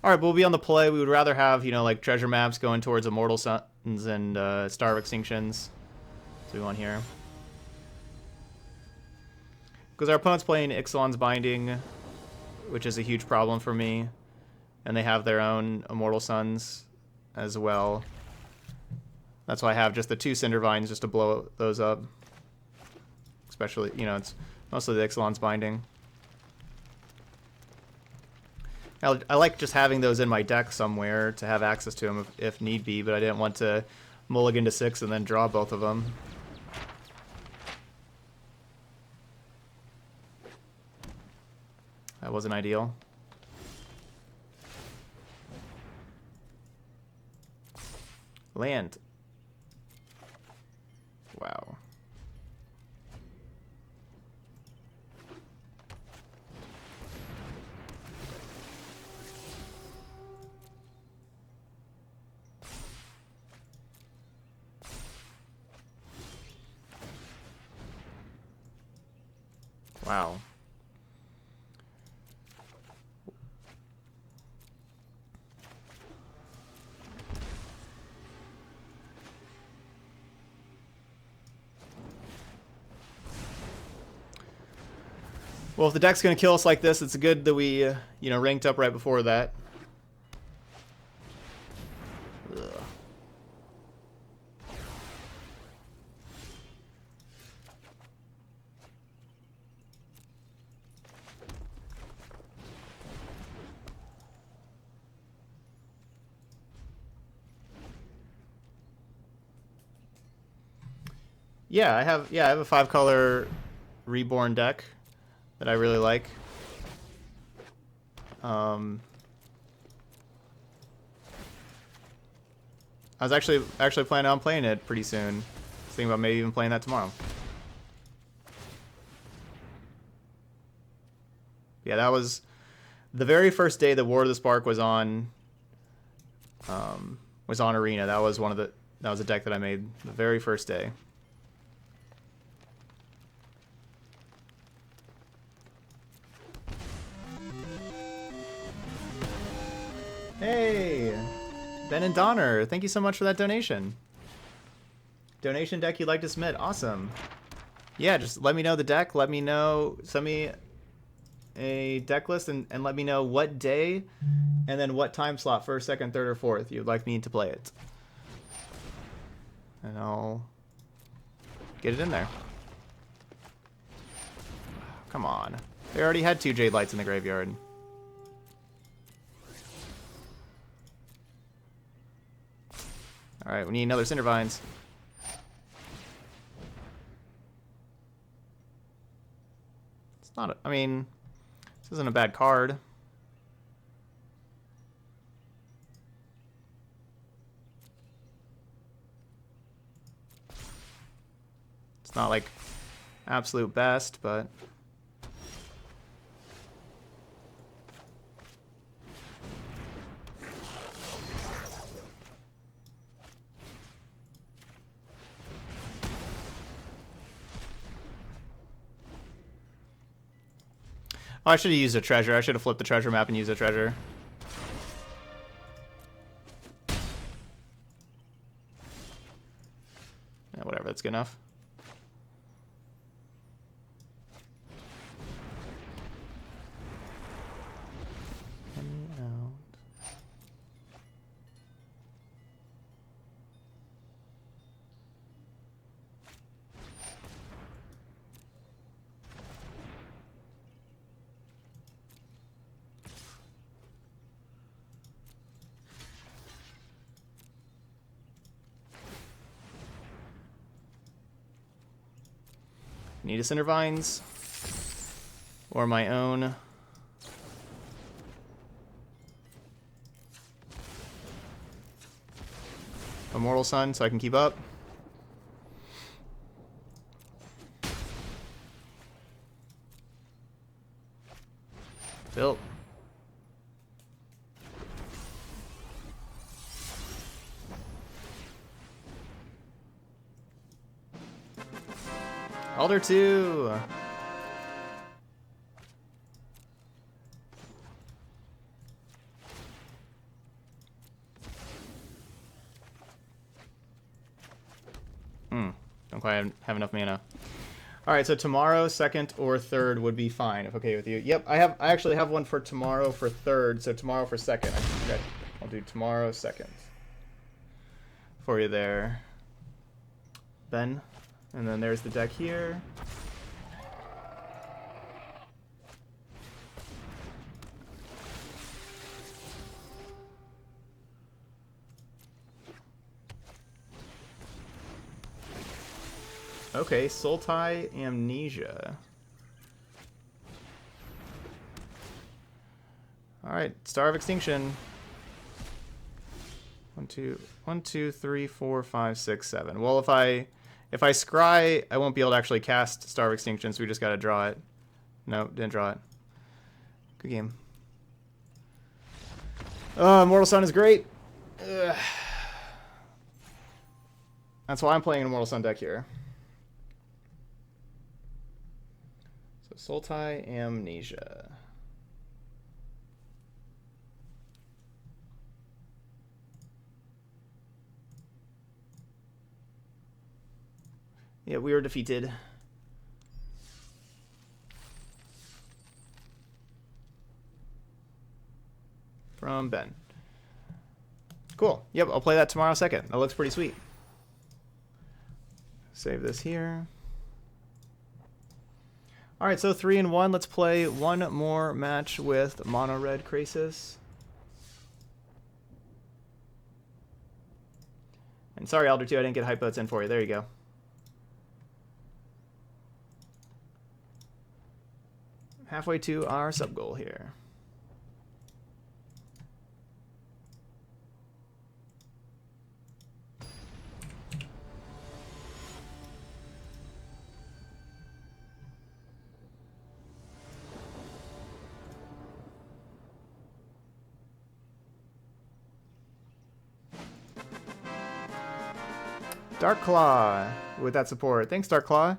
Alright, but we'll be on the play. We would rather have, you know, like treasure maps going towards Immortal Suns and Star of Extinctions. So we want here. Because our opponent's playing Ixalan's Binding, which is a huge problem for me. And they have their own Immortal Suns as well. That's why I have just the 2 Cinder Vines just to blow those up. Especially, you know, it's mostly the Ixalan's Binding. I like just having those in my deck somewhere to have access to them if need be, but I didn't want to mulligan to 6 and then draw both of them. That wasn't ideal. Land. Wow. Wow. Well, if the deck's gonna kill us like this, it's good that we, you know, ranked up right before that. Ugh. Yeah, I have a 5-color reborn deck that I really like. I was actually planning on playing it pretty soon. Thinking about maybe even playing that tomorrow. Yeah, that was the very first day that War of the Spark was on Arena. That was a deck that I made the very first day. Hey, Ben and Donner, thank you so much for that donation. Donation deck you'd like to submit, awesome. Yeah, just let me know the deck, let me know, send me a deck list and let me know what day and then what time slot, first, second, third, or fourth you'd like me to play it. And I'll get it in there. Come on. They already had 2 Jade Lights in the graveyard. Alright, we need another Cindervines. It's not, I mean, this isn't a bad card. It's not like absolute best, but... Oh, I should have used a treasure. I should have flipped the treasure map and used a treasure. Yeah, whatever, that's good enough. Need a Cindervines or my own. Immortal Sun so I can keep up. Built. Alder 2. Don't quite have enough mana. All right, so tomorrow, second or third would be fine if okay with you. Yep, I actually have one for tomorrow for third, so tomorrow for second. I'll do tomorrow second for you there, Ben. And then there's the deck here. Okay, Sultai Amnesia. Alright, Star of Extinction. 1, 2, 3, 4, 5, 6, 7. Well, if I scry, I won't be able to actually cast Star of Extinction, so we just gotta draw it. Nope, didn't draw it. Good game. Immortal Sun is great. Ugh. That's why I'm playing an Immortal Sun deck here. So Sultai Amnesia. Yeah, we were defeated. from Ben. Cool. Yep, I'll play that tomorrow second. That looks pretty sweet. Save this here. All right, so 3-1. Let's play one more match with Mono Red Krasis. And sorry, Elder 2, I didn't get hype votes in for you. There you go. Halfway to our sub goal here. Dark Claw with that support. Thanks, Dark Claw.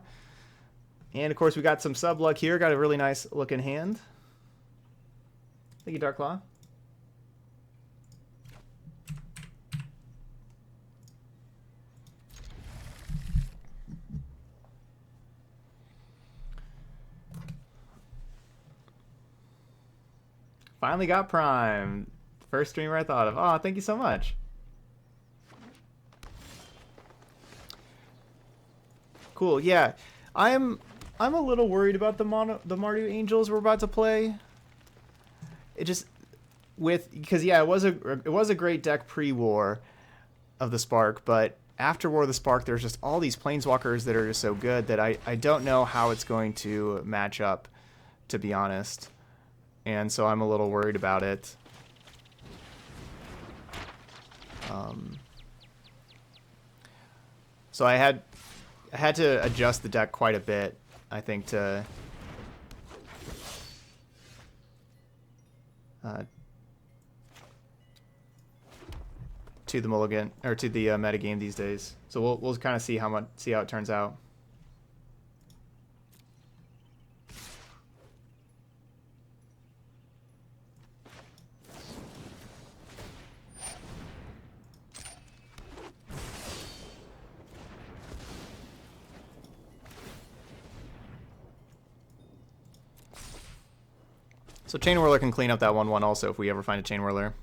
And of course, we got some sub luck here. Got a really nice looking hand. Thank you, Dark Claw. Finally got Prime. First streamer I thought of. Oh, thank you so much. Cool. Yeah, I'm a little worried about the Mardu Angels we're about to play. It just because yeah, it was a great deck pre-War of the Spark, but after War of the Spark, there's just all these Planeswalkers that are just so good that I don't know how it's going to match up, to be honest, and so I'm a little worried about it. So I had to adjust the deck quite a bit, I think, to the mulligan or to the metagame these days. So we'll kind of see how it turns out. So Chain Whirler can clean up that 1/1 also if we ever find a Chain Whirler.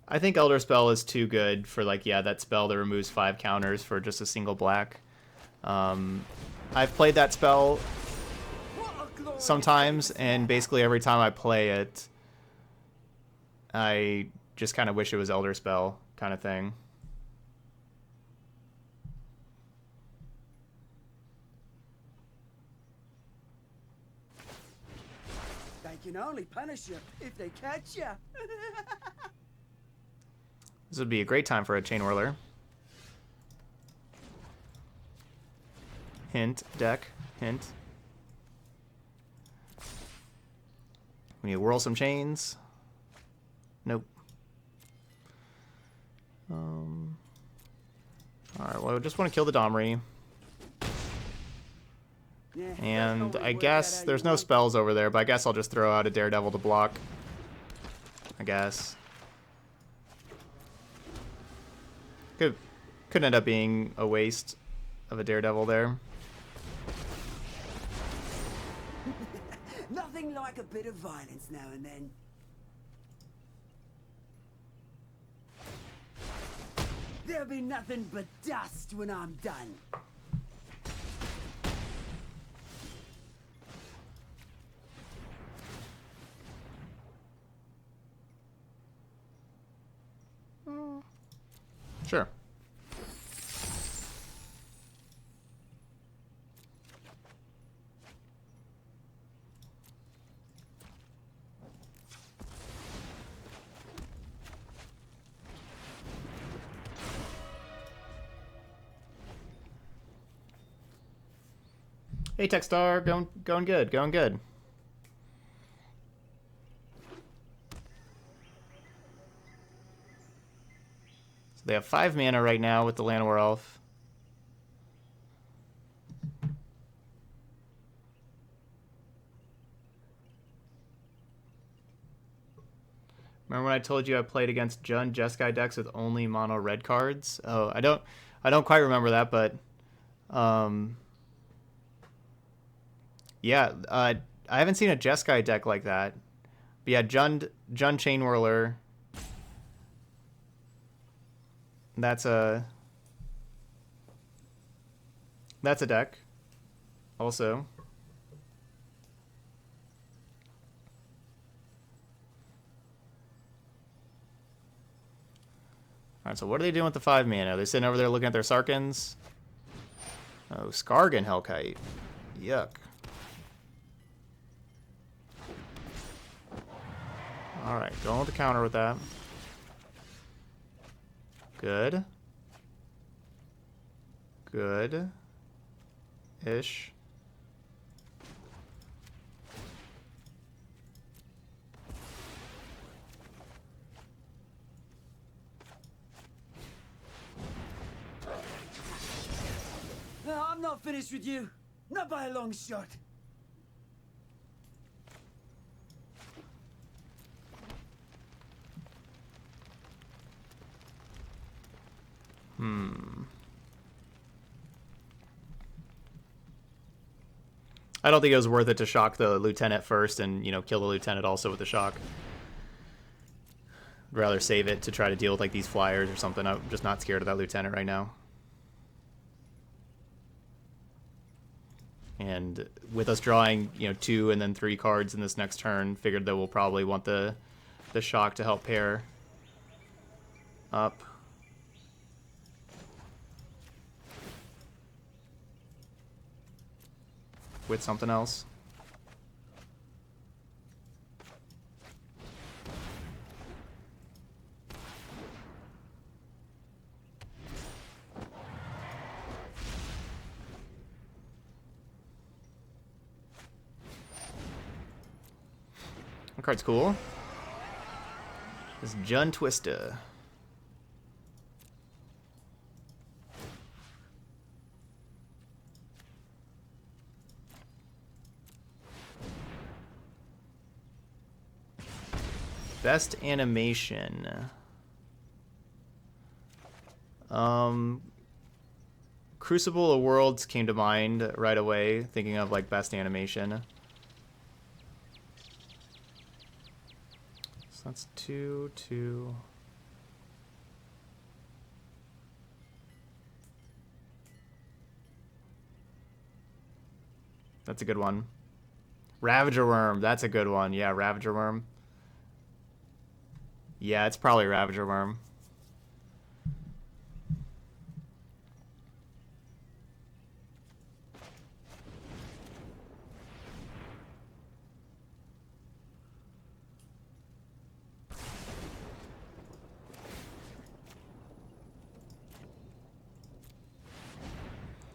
I think Elder Spell is too good for, like, yeah, that spell that removes 5 counters for just a single black. I've played that spell sometimes, and basically every time I play it, I just kind of wish it was Elder Spell kind of thing. They can only punish you if they catch you. This would be a great time for a Chain Whirler. Hint, deck, hint. We need to whirl some chains. Nope. Alright, well, I just want to kill the Domri. And I guess there's no spells over there, but I guess I'll just throw out a Daredevil to block. I guess. Could end up being a waste of a Daredevil there. Nothing like a bit of violence now and then. There'll be nothing but dust when I'm done. Sure. Hey, Techstar, going good, going good. So they have 5 mana right now with the Llanowar Elf. Remember when I told you I played against Jund Jeskai decks with only mono red cards? Oh, I don't quite remember that, but yeah, I haven't seen a Jeskai deck like that. But yeah, Jund Chain Whirler. That's a deck. Also. Alright, so what are they doing with the 5 mana? Are they sitting over there looking at their Sarkans? Oh, Skargan Hellkite. Yuck. Alright, going with the counter with that. Good. Good-ish. No, I'm not finished with you. Not by a long shot. I don't think it was worth it to shock the lieutenant first and, you know, kill the lieutenant also with the shock. I'd rather save it to try to deal with like these flyers or something. I'm just not scared of that lieutenant right now. And with us drawing, you know, 2 and then 3 cards in this next turn, figured that we'll probably want the shock to help pair up. With something else. That card's cool. This Jund Twista. Best animation. Crucible of Worlds came to mind right away, thinking of like best animation. So that's 2, 2. That's a good one. Ravager Worm, that's a good one. Yeah, Ravager Worm. Yeah, it's probably Ravager Worm.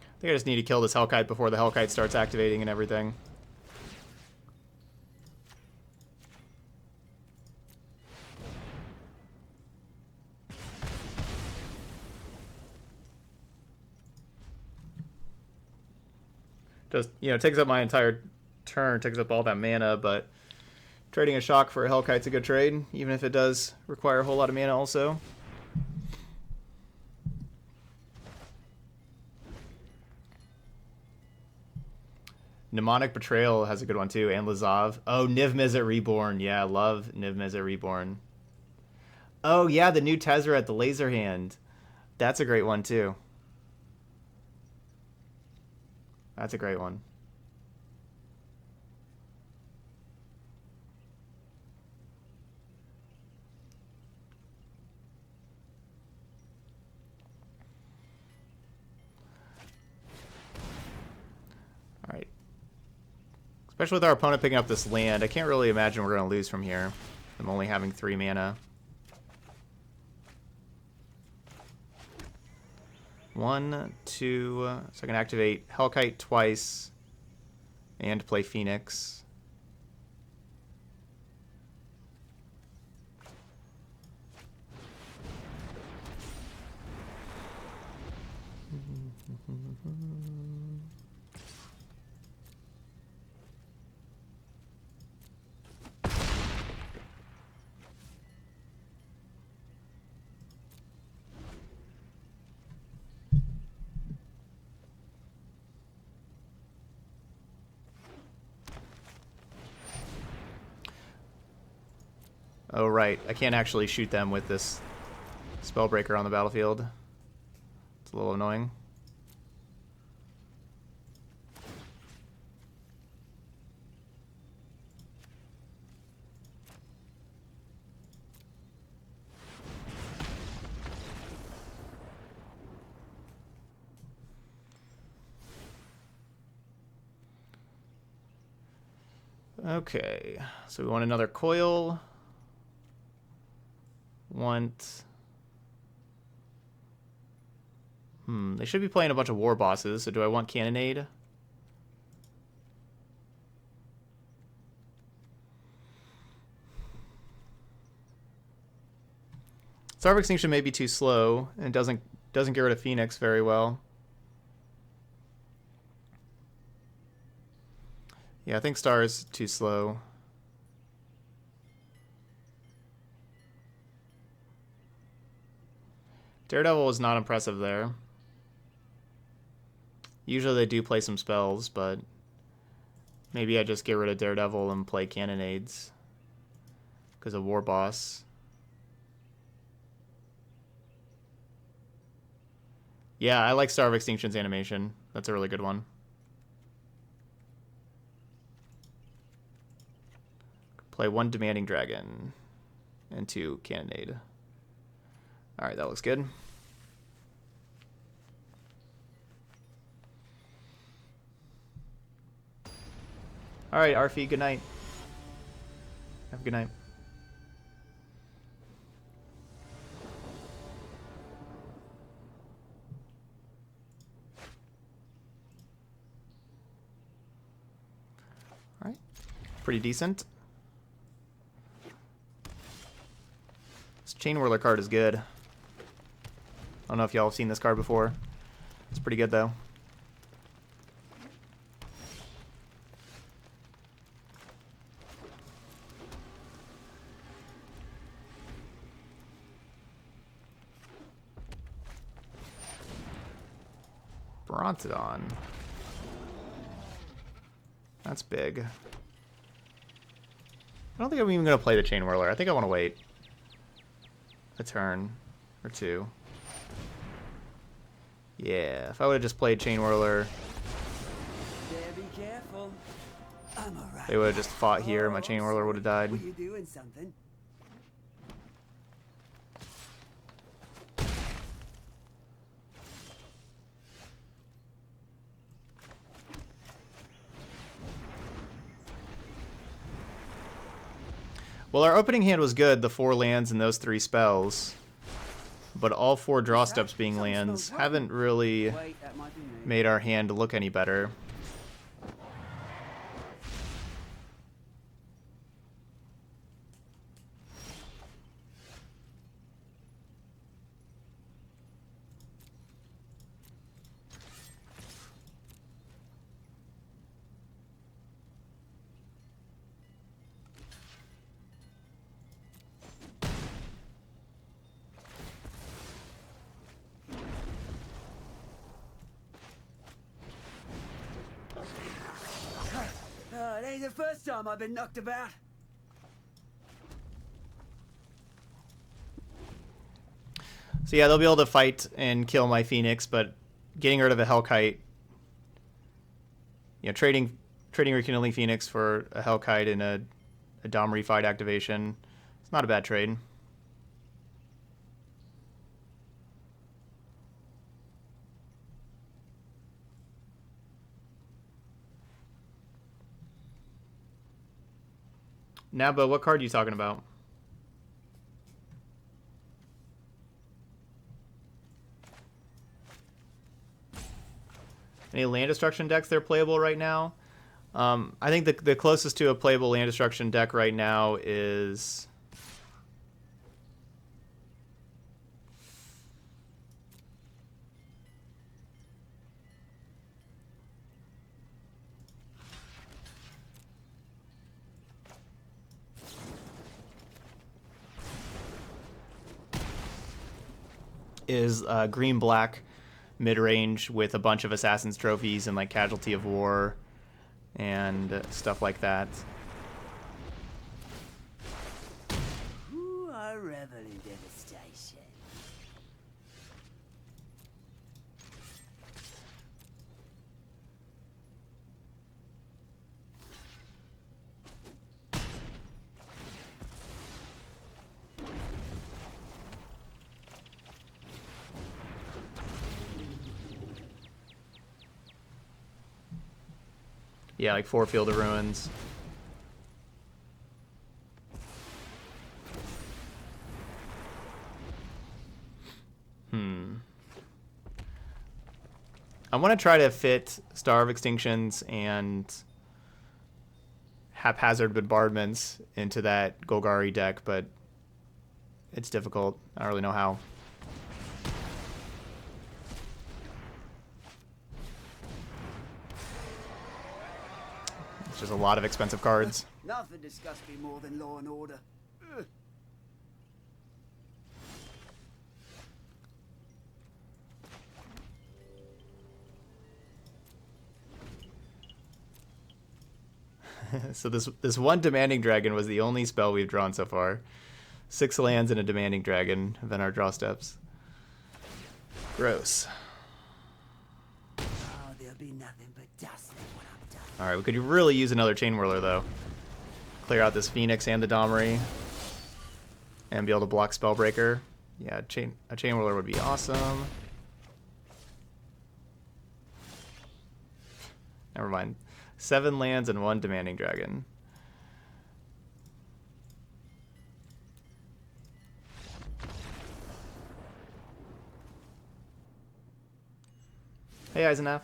I think I just need to kill this Hellkite before the Hellkite starts activating and everything. Just, you know, takes up my entire turn, takes up all that mana, but trading a shock for a Hellkite's a good trade, even if it does require a whole lot of mana also. Mnemonic Betrayal has a good one too, and Lazav. Oh, Niv Mizzet Reborn. Yeah, I love Niv Mizzet Reborn. Oh, yeah, the new Tezzeret, the Laser Hand. That's a great one too. That's a great one. All right. Especially with our opponent picking up this land, I can't really imagine we're going to lose from here. I'm only having 3 mana. 1, 2, so I can activate Hellkite twice and play Phoenix. Oh, right. I can't actually shoot them with this Spellbreaker on the battlefield. It's a little annoying. Okay, so we want another coil. They should be playing a bunch of war bosses, so do I want Cannonade? Star of Extinction may be too slow and doesn't get rid of Phoenix very well. Yeah, I think Star is too slow. Daredevil is not impressive there. Usually they do play some spells, but maybe I just get rid of Daredevil and play Cannonades because of War Boss. Yeah, I like Star of Extinction's animation. That's a really good one. Play 1 Demanding Dragon and 2 Cannonade. Alright, that looks good. Alright, Arfie, good night. Have a good night. Alright. Pretty decent. This Chain Whirler card is good. I don't know if y'all have seen this card before. It's pretty good, though. Brontodon. That's big. I don't think I'm even going to play the Chain Whirler. I think I want to wait a turn or two. Yeah, if I would have just played Chain Whirler, Be careful. I'm alright. they would have just fought here. My Chain Whirler would have died. Were you doing something? Well, our opening hand was good, the 4 lands and those 3 spells. But all 4 draw steps being lands haven't really Wait, that might be me. made our hand look any better. It ain't the first time I've been knocked about. So yeah, they'll be able to fight and kill my Phoenix, but getting rid of a Hellkite, you know, trading Rekindling Phoenix for a Hellkite and a Dom Refight activation, it's not a bad trade. Naba, what card are you talking about? Any land destruction decks that are playable right now? I think the closest to a playable land destruction deck right now is... green-black mid-range with a bunch of Assassin's Trophies and like Casualty of War and stuff like that. mission. Yeah, like 4 Field of Ruins. I want to try to fit Star of Extinctions and Haphazard Bombardments into that Golgari deck, but it's difficult. I don't really know how. It's just a lot of expensive cards. Nothing disgusts me more than law and order. Ugh. So this one Demanding Dragon was the only spell we've drawn so far. 6 lands and a Demanding Dragon have been our draw steps. Gross. Oh, there'll be nothing but dust when I'm done. Alright, we could really use another Chain Whirler, though. Clear out this Phoenix and the Domri. And be able to block Spellbreaker. Yeah, a Chain Whirler would be awesome. Never mind. 7 lands and 1 Demanding Dragon. Hey, Eisenaf.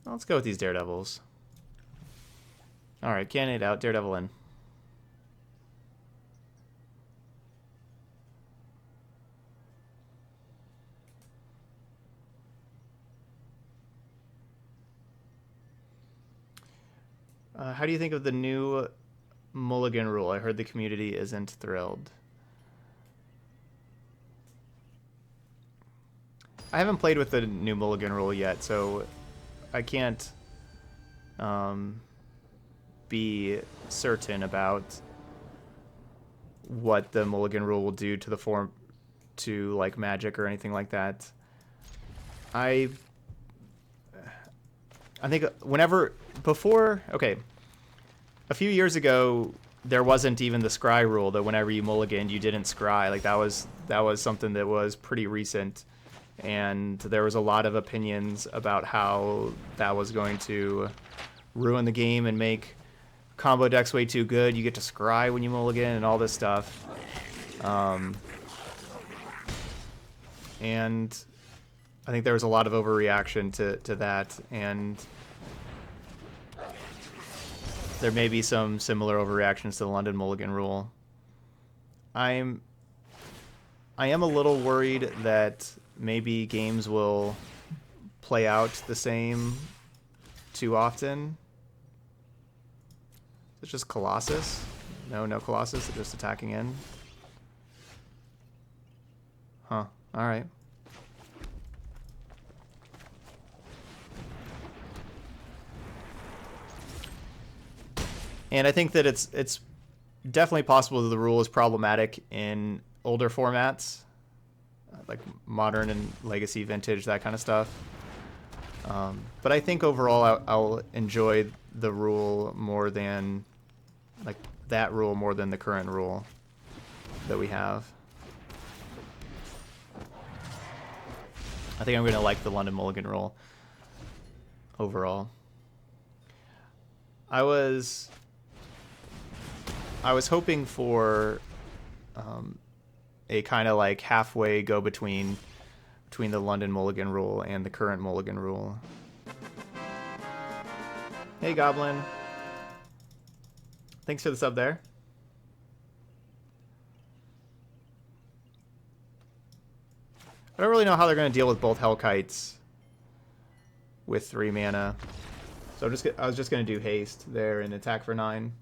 Let's go with these Daredevils. Alright, Cannonade out, Daredevil in. How do you think of the new Mulligan rule? I heard the community isn't thrilled. I haven't played with the new Mulligan rule yet, so I can't be certain about what the Mulligan rule will do to the form, to like Magic or anything like that. I think a few years ago there wasn't even the scry rule that whenever you mulliganed you didn't scry. Like that was something that was pretty recent, and there was a lot of opinions about how that was going to ruin the game and make combo decks way too good. You get to scry when you mulligan and all this stuff. And I think there was a lot of overreaction to that, and there may be some similar overreactions to the London Mulligan rule. I am a little worried that maybe games will play out the same too often. It's just Colossus. No Colossus. They're just attacking in. Huh. All right. And I think that it's definitely possible that the rule is problematic in older formats, like Modern and Legacy, Vintage, that kind of stuff. But I think overall I'll enjoy the rule more than, like, that rule more than the current rule that we have. I think I'm going to like the London Mulligan rule overall. I was hoping for a kind of like halfway go between the London Mulligan rule and the current Mulligan rule. Hey Goblin. Thanks for the sub there. I don't really know how they're going to deal with both Hellkites with 3 mana. So I was just going to do haste there and attack for 9.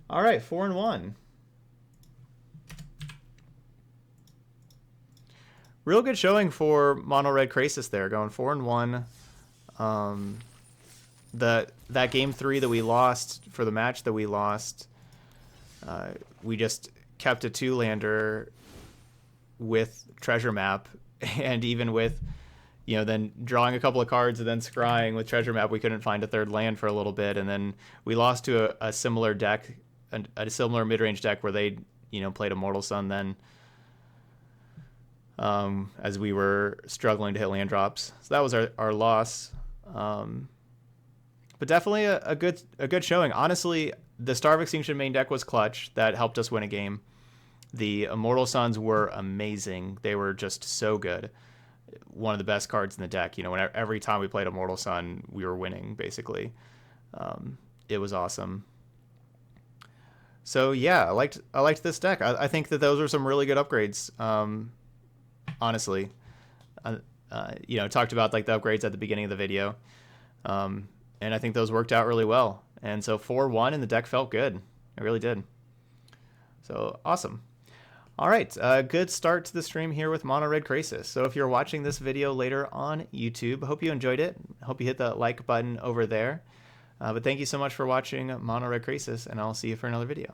All right, 4-1. Real good showing for Mono Red Krasis there, going 4-1. That game 3 that we lost for the match that we lost, we just kept a 2-lander with treasure map, and even with, you know, then drawing a couple of cards and then scrying with treasure map, we couldn't find a third land for a little bit, and then we lost to a similar deck, a similar mid-range deck where they, you know, played Immortal Sun then, as we were struggling to hit land drops. So that was our loss. But definitely a good showing. Honestly, the Star of Extinction main deck was clutch. That helped us win a game. The Immortal Suns were amazing. They were just so good. One of the best cards in the deck. You know, every time we played Immortal Sun, we were winning, basically. It was awesome. So yeah, I liked this deck. I think that those were some really good upgrades. Honestly, you know, talked about like the upgrades at the beginning of the video. And I think those worked out really well. And so 4-1 and the deck felt good. It really did. So awesome. All right, good start to the stream here with Mono Red Krasis. So if you're watching this video later on YouTube, hope you enjoyed it. Hope you hit the like button over there. But thank you so much for watching Mono Red Krasis, and I'll see you for another video.